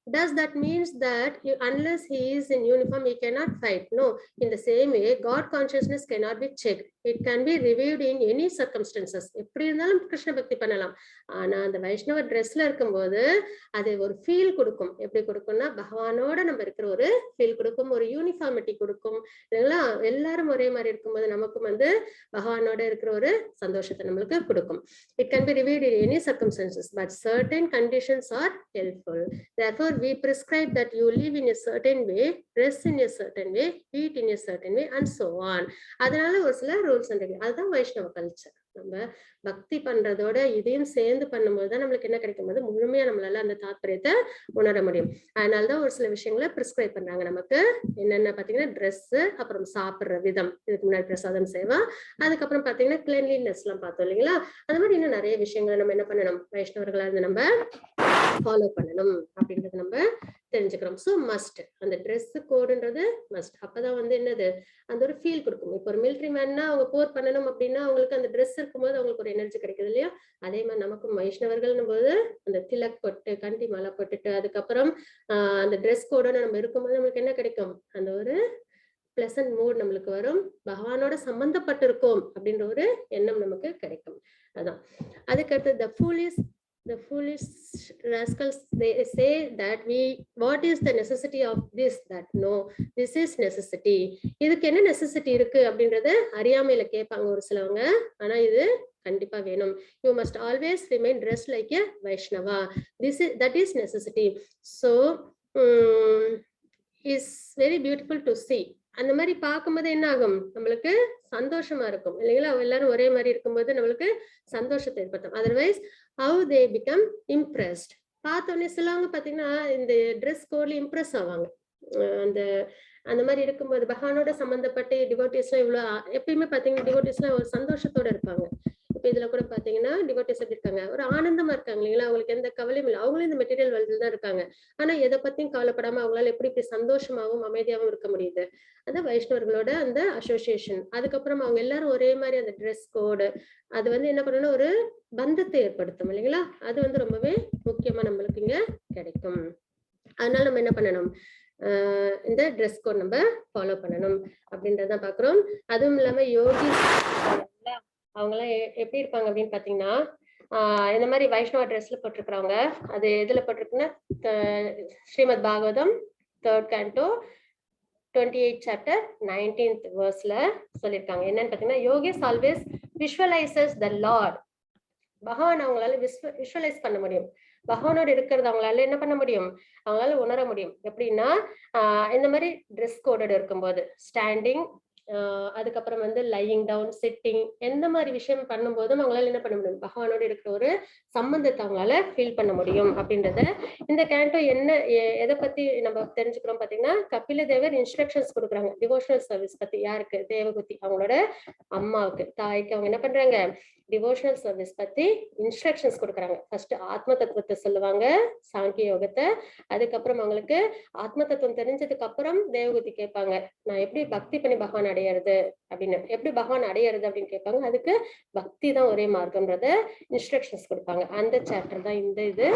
Does that means that unless he is in uniform he cannot fight? No. In the same way, God consciousness cannot be checked. It can be reviewed in any circumstances. எப்படி இருந்தாலும் கிருஷ்ண பக்தி பண்ணலாம். ஆனா அந்த வைஷ்ணவ ட்ரெஸ்ல இருக்கும்போது அது ஒரு ஃபீல் கொடுக்கும். எப்படி கொடுக்கும்னா பகவானோட நம்ம இருக்கிற ஒரு ஃபீல் கொடுக்கும், ஒரு யூனிஃபார்மிட்டி கொடுக்கும் இல்லைங்களா? எல்லாரும் ஒரே மாதிரி இருக்கும்போது நமக்கும் வந்து பகவானோட இருக்கிற ஒரு சந்தோஷத்தை நம்மளுக்கு கொடுக்கும். It can be reviewed in any circumstances, but certain conditions are helpful. Therefore, we prescribe that you live in a certain way, dress in a certain way, eat in a certain way, and so on. அதனால ஒரு சில rules and regulation. அதுதான் வைஷ்ணவ culture. நம்ம பக்தி பண்றதோட இதையும் சேர்ந்து பண்ணும்போது தான் நம்மளுக்கு என்ன கிடைக்கும் போது முழுமையா நம்மளால அந்த தாத்பரியத்தை உணர முடியும். அதனாலதான் ஒரு சில விஷயங்களை பிரிஸ்கிரைப் பண்றாங்க நமக்கு. என்னென்ன பாத்தீங்கன்னா ட்ரெஸ், அப்புறம் சாப்பிடுற விதம், இதுக்கு முன்னாடி பிரசாதம் சேவா, அதுக்கப்புறம் பாத்தீங்கன்னா கிளீன்லினஸ் எல்லாம் பார்த்தோம் இல்லைங்களா? அந்த மாதிரி இன்னும் நிறைய விஷயங்களை நம்ம என்ன பண்ணணும், வைஷ்ணவர்களா இருந்து நம்ம ஃபாலோ பண்ணணும் அப்படின்றது நம்ம தெரிஞ்சுக்கிறோம். ஸோ மஸ்ட் அந்த ட்ரெஸ் கோடுன்றது மஸ்ட். அப்பதான் வந்து என்னது அந்த ஒரு ஃபீல் கொடுக்கும். இப்போ ஒரு மிலிட்ரி மேன்னா அவங்க போர் பண்ணணும் அப்படின்னா அவங்களுக்கு அந்த ட்ரெஸ் இருக்கும்போது அவங்களுக்கு ஒரு எனர்ஜி கிடைக்குது இல்லையா? அதே மாதிரி நமக்கும் வைஷ்ணவர்கள்னும் போது அந்த திலக் போட்டு கண்டி மாலை போட்டுட்டு அதுக்கப்புறம் அந்த ட்ரெஸ் கோடோட நம்ம இருக்கும்போது நம்மளுக்கு என்ன கிடைக்கும், அந்த ஒரு பிளசன்ட் மூட் நம்மளுக்கு வரும். பகவானோட சம்பந்தப்பட்டிருக்கோம் அப்படின்ற ஒரு எண்ணம் நமக்கு கிடைக்கும். அதான் அதுக்கடுத்து the foolish rascals, they say that what is the necessity of this, that no, this is necessity. இதுக்கு என்ன நெசசிட்டி இருக்கு அப்படின்றத அறியாமையில கேட்பாங்க ஒரு சிலவங்க. ஆனா இது கண்டிப்பா வேணும். You must always remain dressed like a Vaishnava. That is necessity. So is very beautiful to see. அந்த மாதிரி பார்க்கும்போது என்ன ஆகும், நம்மளுக்கு சந்தோஷமா இருக்கும் இல்லைங்களா? எல்லாரும் ஒரே மாதிரி இருக்கும்போது நம்மளுக்கு சந்தோஷத்தை ஏற்படுத்தும். Otherwise how they become impressed. பார்த்தோன்னே சிலவங்க பாத்தீங்கன்னா இந்த ட்ரெஸ் கோட்ல இம்ப்ரெஸ் ஆவாங்க. அந்த மாதிரி இருக்கும்போது பகவானோட சம்பந்தப்பட்ட டிவோட்டிஸ்லாம் இவ்வளவு எப்பயுமே பாத்தீங்கன்னா டிவோட்டிஸ்லாம் ஒரு சந்தோஷத்தோட இருப்பாங்க. இப்ப இதுல கூட பாத்தீங்கன்னா டிவோட்டிஸ் எப்படி இருக்காங்க, ஒரு ஆனந்தமா இருக்காங்க இல்லைங்களா? அவங்களுக்கு எந்த கவலையும் இல்லை. அவங்களும் இந்த மெட்டீரியல் வேர்ல்ட்ல தான் இருக்காங்க. ஆனா எதை பத்தியும் கவலைப்படாம அவங்களால எப்படி சந்தோஷமாவும் அமைதியாவும் இருக்க முடியுது. அதான் வைஷ்ணவர்களோட அந்த அசோசியேஷன். அதுக்கப்புறம் அவங்க எல்லாரும் ஒரே மாதிரி அந்த ட்ரெஸ் கோடு அது வந்து என்ன பண்ணணும், ஒரு பந்தத்தை ஏற்படுத்தும் இல்லைங்களா? அது வந்து ரொம்பவே முக்கியமா நம்மளுக்கு இங்க கிடைக்கும். அதனால நம்ம என்ன பண்ணணும், இந்த ட்ரெஸ் கோட் நம்ம ஃபாலோ பண்ணணும் அப்படின்றதான் பாக்குறோம். அதுவும் இல்லாம யோகி அவங்கெல்லாம் எப்படி இருப்பாங்க அப்படின்னு பாத்தீங்கன்னா இந்த மாதிரி வைஷ்ணவ ட்ரெஸ்ல போட்டிருக்கிறவங்க. அது எதுல போட்டிருக்குன்னா Srimad Bhagavatam 3rd canto 28th chapter 19th verseல சொல்லியிருக்காங்க. என்னன்னு பாத்தீங்கன்னா, யோகிஸ் ஆல்வேஸ் விஷுவலைசஸ் த லார்ட். பகவான் அவங்களால விஷுவலைஸ் பண்ண முடியும். பகவானோட இருக்கிறது அவங்களால என்ன பண்ண முடியும், அவங்களால உணர முடியும். எப்படின்னா இந்த மாதிரி ட்ரெஸ் கோடோட இருக்கும்போது ஸ்டாண்டிங், அதுக்கப்புறம் வந்து லையிங் டவுன், சிட்டிங், எந்த மாதிரி விஷயம் பண்ணும்போதும் அவங்களால என்ன பண்ண முடியும், பகவானோட இருக்கிற ஒரு சம்பந்தத்தை அவங்களால ஃபீல் பண்ண முடியும் அப்படின்றத இந்த கேண்டோ என்ன எதை பத்தி நம்ம தெரிஞ்சுக்கிறோம் பாத்தீங்கன்னா, கபில தேவர் இன்ஸ்ட்ரக்ஷன்ஸ் கொடுக்குறாங்க டிவோஷனல் சர்வீஸ் பத்தி. யாருக்கு, தேவகுதி அவங்களோட அம்மாவுக்கு, தாய்க்கு. அவங்க என்ன பண்றாங்க, டிவோஷனல் சர்வீஸ் பத்தி இன்ஸ்ட்ரக்ஷன்ஸ் கொடுக்குறாங்க. ஃபர்ஸ்ட் ஆத்ம தத்துவத்தை சொல்லுவாங்க, சாங்கிய யோகத்தை. அதுக்கப்புறம் அவங்களுக்கு ஆத்ம தத்துவம் தெரிஞ்சதுக்கு அப்புறம் தேவகுதி கேட்பாங்க, நான் எப்படி பக்தி பண்ணி பகவான் அடையிறது அப்படின்னு, எப்படி பகவான் அடையிறது அப்படின்னு கேட்பாங்க. அதுக்கு பக்தி தான் ஒரே மார்க்கம்ன்றத இன்ஸ்ட்ரக்ஷன்ஸ் கொடுப்பாங்க. அந்த சாப்டர் தான் இந்த இது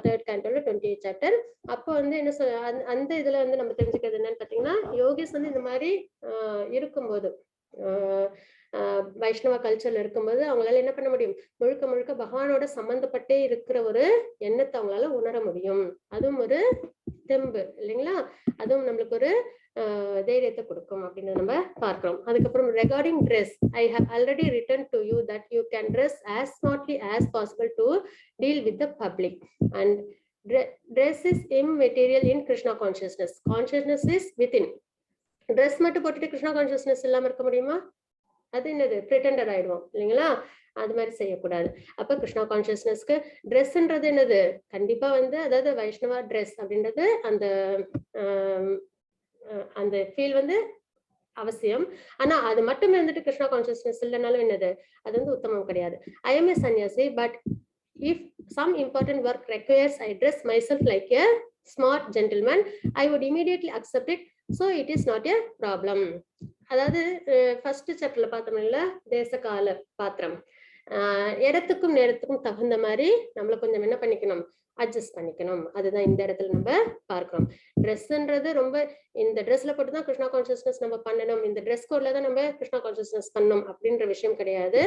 3rd canto 28th chapter. அப்போ வந்து என்ன அந்த இதுல வந்து நம்ம தெரிஞ்சுக்கிறது என்னன்னு பாத்தீங்கன்னா, யோகிஸ் வந்து இந்த மாதிரி இருக்கும்போது வைஷ்ணவ கல்ச்சர்ல இருக்கும்போது அவங்களால என்ன பண்ண முடியும், முழுக்க முழுக்க பகவானோட சம்பந்தப்பட்டே இருக்கிற ஒரு எண்ணத்தை அவங்களால உணர முடியும். அதுவும் ஒரு தெம்பு இல்லைங்களா? அதுவும் நம்மளுக்கு ஒரு தைரியத்தை கொடுக்கும் அப்படின்னு நம்ம பார்க்கிறோம். அதுக்கப்புறம் regarding dress, I have already written to you that you can dress as smartly as possible to deal with the public, and dress is immaterial in Krishna consciousness. Consciousness is within. Dress மட்டும் போட்டுட்டு Krishna consciousness இல்லாம இருக்க முடியுமா? அது என்னது, பிரிட்டண்டர் ஆயிடுவோம் இல்லைங்களா? அது மாதிரி செய்யக்கூடாது. அப்ப கிருஷ்ணா கான்சியஸ்னஸ்க்கு ட்ரெஸ்ன்றது என்னது, கண்டிப்பா வந்து அதாவது வைஷ்ணவா ட்ரெஸ் அப்படின்றது அந்த அந்த ஃபீல் வந்து அவசியம். ஆனா அது மட்டுமே வந்துட்டு கிருஷ்ணா கான்சியஸ்னஸ் இல்லைனாலும் என்னது அது வந்து உத்தமம் கிடையாது. ஐ எம் ஏ சன்னியாசி, but if some important work requires I dress myself like a smart gentleman, I would immediately accept it, so it is not a problem. அதாவது ஃபர்ஸ்ட் சாப்டர்ல பார்த்தோம்ல தேச கால பாத்திரம், இடத்துக்கும் நேரத்துக்கும் தகுந்த மாதிரி நம்மள கொஞ்சம் என்ன பண்ணிக்கணும், அட்ஜஸ்ட் பண்ணிக்கணும். அதுதான் இந்த இடத்துல நம்ம பார்க்கிறோம். ட்ரெஸ்ன்றது ரொம்ப இந்த ட்ரெஸ்ல போட்டு தான் கிருஷ்ணா கான்சியஸ்னஸ் நம்ம பண்ணணும், இந்த ட்ரெஸ் கோட்ல தான் நம்ம கிருஷ்ணா கான்சியஸ்னஸ் பண்ணணும் அப்படின்ற விஷயம் கிடையாது.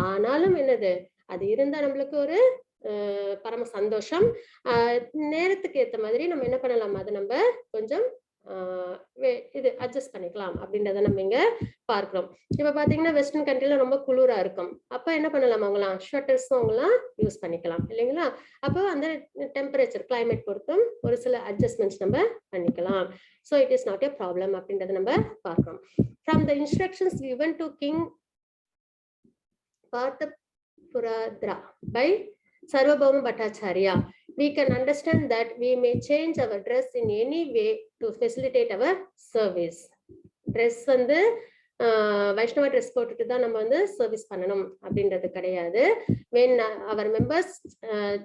ஆனாலும் என்னது அது இருந்தா நம்மளுக்கு ஒரு பரம சந்தோஷம். நேரத்துக்கு ஏற்ற மாதிரி நம்ம என்ன பண்ணலாம், அதை நம்ம கொஞ்சம் இது அட்ஜஸ்ட் பண்ணிக்கலாம் அப்படின்றத நம்ம இங்க பார்க்கிறோம். இப்ப பாத்தீங்கன்னா வெஸ்டர்ன் கண்ட்ரில ரொம்ப குளிரா இருக்கும், அப்ப என்ன பண்ணலாம், அவங்களாம் ஷர்ட்டர்ஸும் அவங்களாம் யூஸ் பண்ணிக்கலாம் இல்லைங்களா. அப்போ அந்த டெம்பரேச்சர் கிளைமேட் பொறுத்தும் ஒரு சில அட்ஜஸ்ட்மெண்ட்ஸ் நம்ம பண்ணிக்கலாம். So it is not a problem அப்படின்றத நம்ம பார்க்கிறோம். From the instructions given to King Parthapuradra by Sarvabhauma Bhattacharya, we can understand that we may change our dress in any way to facilitate our service. Dress வந்து வைஷ்ணவ dress போட்டுட்டு தான் நம்ம வந்து service பண்ணணும் அப்படின்றது கிடையாது. when our members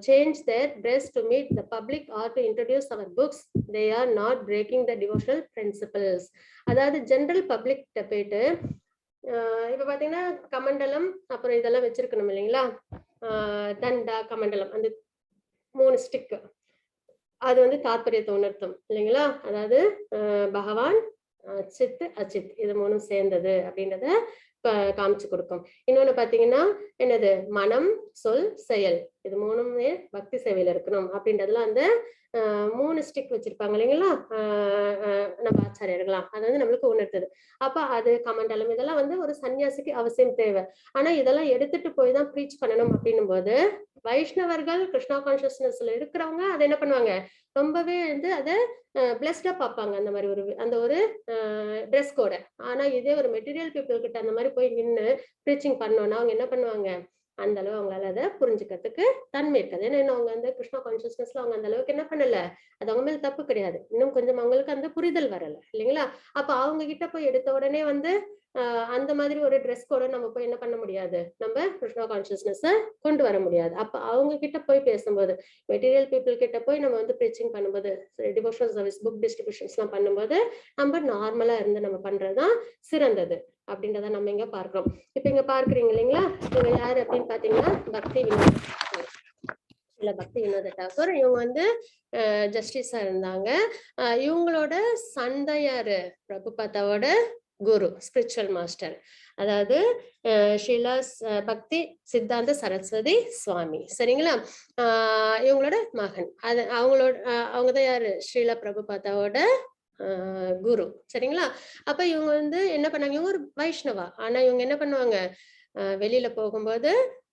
change their dress to meet the public or to introduce our books, they are not breaking the devotional principles. அதாவது general public கிட்ட போயிட்டு இப்ப பாத்தீங்கன்னா கமண்டலம் அப்புறம் இதெல்லாம் வச்சிருக்கணும் இல்லைங்களா, தண்டா கமண்டலம் அந்த 3 ஸ்டிக், அது வந்து தாத்பரியத்தை உணர்த்தும் இல்லைங்களா. அதாவது பகவான் சித் அச்சித் இது 3 சேர்ந்தது அப்படின்றத காமிச்சு கொடுக்கும். இன்னொன்னு பாத்தீங்கன்னா என்னது, மனம் சொல் செயல் இது 3மே பக்தி சேவையில இருக்கணும் அப்படின்றதுல அந்த 3 ஸ்டிக் வச்சிருப்பாங்க இல்லைங்களா நம்ம ஆச்சாரியர்களாம், அது வந்து நம்மளுக்கு உணர்த்துது. அப்ப அது கமண்டலம் இதெல்லாம் வந்து ஒரு சன்னியாசிக்கு அவசியம் தேவை. ஆனா இதெல்லாம் எடுத்துட்டு போய் தான் ப்ரீச் பண்ணணும் அப்படின்னும் போது வைஷ்ணவர்கள் கிருஷ்ணா கான்சியஸ்னஸ்ல இருக்கிறவங்க அதை என்ன பண்ணுவாங்க, ரொம்பவே வந்து அதை பிளஸ்டா பார்ப்பாங்க அந்த மாதிரி அந்த ஒரு ட்ரெஸ் கோட. ஆனா இதே ஒரு மெட்டீரியல் பீப்புள் கிட்ட அந்த மாதிரி போய் நின்று ப்ரீச்சிங் பண்ணோம்னா அவங்க என்ன பண்ணுவாங்க, அந்த அளவு அவங்களால அதை புரிஞ்சுக்கிறதுக்கு தன்மை இருக்காது. ஏன்னா அவங்க அந்த கிருஷ்ணா கான்சியஸ்னஸ்ல அவங்க அந்த அளவுக்கு என்ன பண்ணல, அது அவங்க மேல தப்பு கிடையாது, இன்னும் கொஞ்சம் அவங்களுக்கு அந்த புரிதல் வரல இல்லைங்களா. அப்ப அவங்க கிட்ட போய் எடுத்த உடனே வந்து அந்த மாதிரி ஒரு ட்ரெஸ் கோட நம்ம போய் என்ன பண்ண முடியாது, நம்ம கிருஷ்ணா கான்சியஸ்னஸ் கொண்டு வர முடியாது. அப்ப அவங்க கிட்ட போய் பேசும்போது மெட்டீரியல் பீப்புள் கிட்ட போய் நம்ம வந்து ப்ரீச்சிங் பண்ணும்போது டிவோஷனல் சர்வீஸ் புக் டிஸ்ட்ரிபியூஷன்ஸ் எல்லாம் பண்ணும்போது நம்ம நார்மலா இருந்து நம்ம பண்றதுதான் சிறந்தது அப்படின்றத நம்ம இங்க பார்க்கிறோம். இப்ப இங்க பார்க்கிறீங்க இல்லைங்களா, இவங்க யாரு அப்படின்னு பாத்தீங்கன்னா பக்தி வினோத டாக்கூர். இவங்க வந்து ஜஸ்டிஸா இருந்தாங்க. இவங்களோட சந்தையாரு பிரபுபாதாவோட குரு ஸ்பிரிச்சுவல் மாஸ்டர், அதாவது ஷீலாஸ் பக்தி சித்தாந்த சரஸ்வதி சுவாமி சரிங்களா. இவங்களோட மகன் அது அவங்கதான் யாரு, ஸ்ரீலா பிரபுபாதாவோட குரு சரிங்களா. அப்ப இவங்க வந்து என்ன பண்ணாங்க, இவங்க ஒரு வைஷ்ணவா, ஆனா இவங்க என்ன பண்ணுவாங்க, வெளியில போகும்போது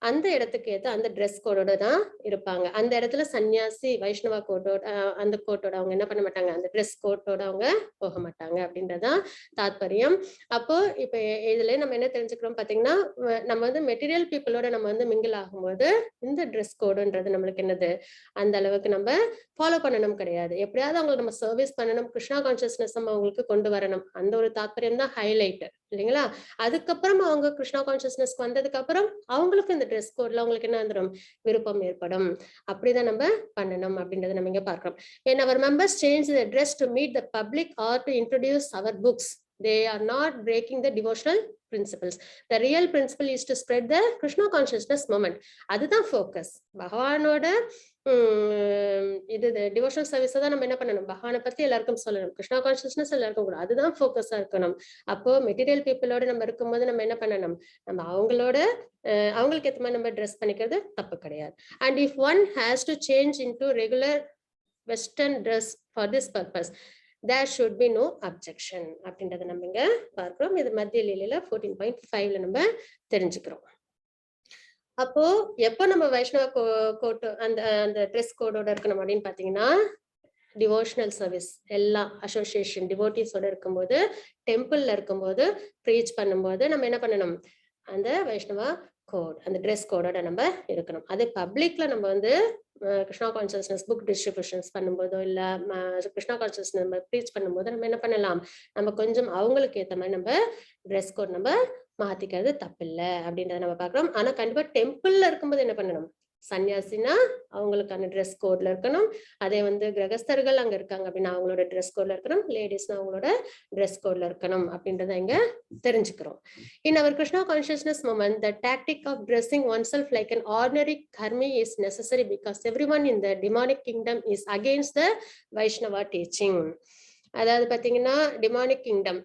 அந்த இடத்துக்கு ஏற்ற அந்த ட்ரெஸ் கோடோட தான் இருப்பாங்க. அந்த இடத்துல சன்னியாசி வைஷ்ணவா கோட்டோட அந்த கோட்டோட அவங்க என்ன பண்ண மாட்டாங்க, அந்த ட்ரெஸ் கோட்டோட அவங்க போக மாட்டாங்க அப்படின்றதான் தாத்பரியம். அப்போ இப்ப இதுல நம்ம என்ன தெரிஞ்சுக்கிறோம் பாத்தீங்கன்னா, நம்ம வந்து மெட்டீரியல் பீப்புளோட நம்ம வந்து மிங்கிள் ஆகும்போது இந்த ட்ரெஸ் கோடுன்றது நம்மளுக்கு என்னது அந்த அளவுக்கு நம்ம ஃபாலோ பண்ணணும் கிடையாது. எப்படியாவது அவங்களுக்கு நம்ம சர்வீஸ் பண்ணணும், கிருஷ்ணா கான்சியஸ்னஸ் நம்ம அவங்களுக்கு கொண்டு வரணும், அந்த ஒரு தாத்பரியம் தான் ஹைலைட் இல்லைங்களா. அதுக்கப்புறம் அவங்க கிருஷ்ணா கான்சியஸ்னஸ் வந்ததுக்கு அப்புறம் அவங்களுக்கு இந்த ட்ரெஸ் கோட்ல அவங்களுக்கு என்ன வந்துடும், விருப்பம் ஏற்படும். அப்படிதான் நம்ம பண்ணணும் அப்படின்றத நம்ம இங்க பார்க்கிறோம். when our members change their dress to meet the public or to introduce our books, they are not breaking the devotional principles. The real principle is to spread the Krishna consciousness moment. அதுதான் focus. பகவானோட இது devotional service தான் நம்ம என்ன பண்ணணும், பகவானை பத்தி எல்லாருக்கும் சொல்லணும், கிருஷ்ணா கான்சியஸ்னஸ் எல்லாருக்கும் கூட அதுதான் ஃபோக்கஸா இருக்கணும். அப்போ மெட்டீரியல் பீப்புளோட நம்ம இருக்கும்போது நம்ம என்ன பண்ணணும், நம்ம அவங்களுக்கு ஏற்ற மாதிரி நம்ம ட்ரெஸ் பண்ணிக்கிறது தப்பு கிடையாது. And if one has to change into regular western dress for this purpose, there should be no objection அப்படின்றத நம்ம இங்க பார்க்கிறோம். இது மத்திய லீலையில 14.5ல நம்ம தெரிஞ்சுக்கிறோம். அப்போ எப்போ நம்ம வைஷ்ணவ கோட் அந்த ட்ரெஸ் கோடோட இருக்கணும் அப்படின்னு பாத்தீங்கன்னா, டிவோஷனல் சர்வீஸ் எல்லாம் அசோசியேஷன் டிவோட்டிஸோட இருக்கும்போது, டெம்பிள்ல இருக்கும்போது, ப்ரீச் பண்ணும்போது நம்ம என்ன பண்ணணும், அந்த வைஷ்ணவா கோட், அந்த ட்ரெஸ் கோடோட நம்ம இருக்கணும். அதே பப்ளிக்ல நம்ம வந்து கிருஷ்ணா கான்சியஸ்னஸ் புக் டிஸ்ட்ரிபியூஷன்ஸ் பண்ணும்போதோ இல்ல கிருஷ்ணா கான்சியஸ்னஸ் நம்ம ப்ரீச் பண்ணும்போது நம்ம என்ன பண்ணலாம், நம்ம கொஞ்சம் அவங்களுக்கு ஏற்ற மாதிரி நம்ம ட்ரெஸ் கோட் நம்ம மாத்திக்கிறது தப்பில்லை அப்படின்றத நம்ம பார்க்கிறோம். ஆனா கண்டிப்பா டெம்பிள்ல இருக்கும்போது என்ன பண்ணணும், சன்னியாசினா அவங்களுக்கான ட்ரெஸ் கோட்ல இருக்கணும். அதே வந்து கிரகஸ்தர்கள் அங்க இருக்காங்க அப்படின்னா அவங்களோட ட்ரெஸ் கோட்ல இருக்கணும். லேடிஸ்னா அவங்களோட ட்ரெஸ் கோட்ல இருக்கணும் அப்படின்றத இங்க தெரிஞ்சுக்கிறோம். In our Krishna consciousness moment, the tactic of dressing oneself like an ordinary karmi is necessary because everyone in the demonic kingdom is against the Vaishnava teaching. அதாவது பாத்தீங்கன்னா demonic kingdom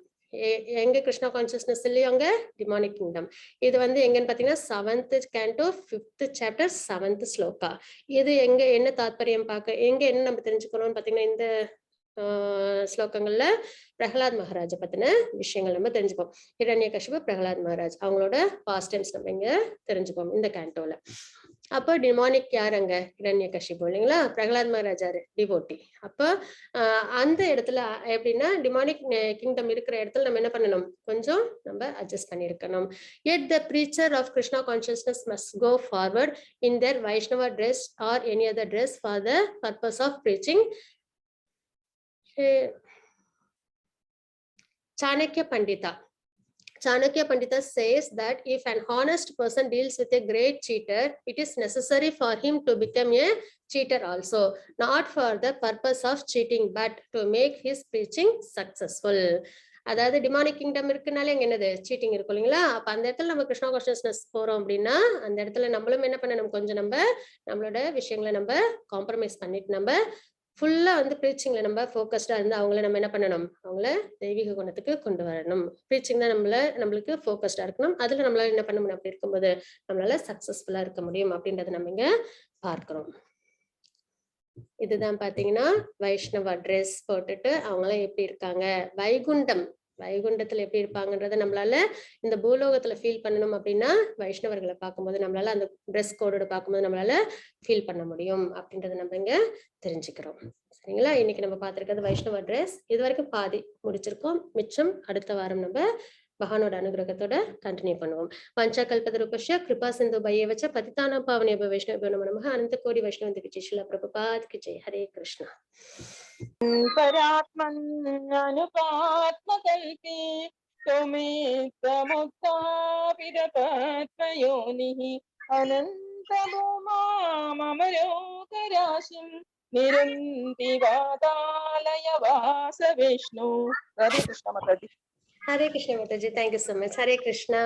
எங்க கிருஷ்ணா கான்சியஸ்னஸ் இல்லையோ அங்க டிமானிக் கிங்டம். இது வந்து எங்கன்னு பாத்தீங்கன்னா 7th canto 5th chapter 7th shloka. இது எங்க என்ன தாத்பரியம் பார்க்க எங்க என்ன நம்ம தெரிஞ்சுக்கணும்னு பாத்தீங்கன்னா இந்த ஸ்லோகங்கள்ல பிரகலாத் மகாராஜை பத்தின விஷயங்கள் நம்ம தெரிஞ்சுப்போம். ஹிரண்யகசிபு பிரகலாத் மகாராஜ் அவங்களோட பாஸ்ட் டைம்ஸ் நம்ம இங்க தெரிஞ்சுப்போம் இந்த கேண்டோல. அப்போ டிமானிக் யார் அங்க, ஹிரண்யகசிபு இல்லைங்களா, பிரகலாத் மகாராஜ் டிவோட்டி. அப்போ அந்த இடத்துல எப்படின்னா டிமானிக் கிங்டம் இருக்கிற இடத்துல நம்ம என்ன பண்ணணும், கொஞ்சம் நம்ம அட்ஜஸ்ட் பண்ணிருக்கணும். Yet the preacher of Krishna consciousness must go forward in their Vaishnava dress or any other dress for the purpose of preaching. Chanakya Pandita says that if an honest person deals with a great cheater, it is necessary for him to become a cheater also, not for the purpose of cheating, but to make his preaching successful. அதாவது demonic kingdom இருக்குனாலே எங்க என்னது, seating இருக்கும் இல்லைங்களா. அப்ப அந்த இடத்துல நம்ம Krishna consciousness போறோம் அப்படின்னா அந்த இடத்துல நம்மளும் என்ன பண்ணணும், கொஞ்சம் நம்மளோட விஷயங்களை நம்ம காம்ப்ரமைஸ் பண்ணிட்டு நம்ம ஃபுல்லா வந்து ப்ரீச்சிங்ல நம்ம ஃபோக்கஸ்டா இருந்து அவங்கள நம்ம என்ன பண்ணணும், அவங்கள தெய்வீக குணத்துக்கு கொண்டு வரணும். ப்ரீச்சிங் தான் நம்மளுக்கு ஃபோக்கஸ்டா இருக்கணும். அதுல நம்மளால என்ன பண்ண முடியும், அப்படி இருக்கும்போது நம்மளால சக்சஸ்ஃபுல்லா இருக்க முடியும் அப்படின்றத நம்ம இங்க பார்க்கிறோம். இதுதான் பாத்தீங்கன்னா வைஷ்ணவ ட்ரெஸ் போட்டுட்டு அவங்களாம் எப்படி இருக்காங்க, வைகுண்டத்துல எப்படி இருப்பாங்கன்றத நம்மளால இந்த பூலோகத்துல ஃபீல் பண்ணணும் அப்படின்னா வைஷ்ணவர்களை பார்க்கும்போது நம்மளால அந்த ட்ரெஸ் கோடோட பார்க்கும்போது நம்மளால ஃபீல் பண்ண முடியும் அப்படின்றத நம்ம இங்க தெரிஞ்சுக்கிறோம். சரிங்களா, இன்னைக்கு நம்ம பார்த்திருக்கிறது வைஷ்ணவ ட்ரெஸ். இது வரைக்கும் பாதி முடிச்சிருக்கோம். மிச்சம் அடுத்த வாரம் நம்ம பகவானோட அனுகிரகத்தோட கண்டினியூ பண்ணுவோம். பஞ்சகல்பதரூபஸ்ய கிருபா சிந்து பையவச்ச பதிதானாம் பாவனேப வைஷ்ணவ நமः. அனந்த கோடி வைஷ்ணவந்திக்கு ஜெய். ஸ்ரீல பிரபுபாத் கி ஜெய். ஹரே கிருஷ்ணா. பராத்மன் அனுபாத்மகல்பே தொமேத்வமுக்தா விரபத்மயோனிஹி அனந்தபூமாமரோகராசிம் நிருந்தி வாதாலய வாச Vishnu. Hare Krishna Mataji. Hare Krishna Mataji. Thank you so much. Hare Krishna.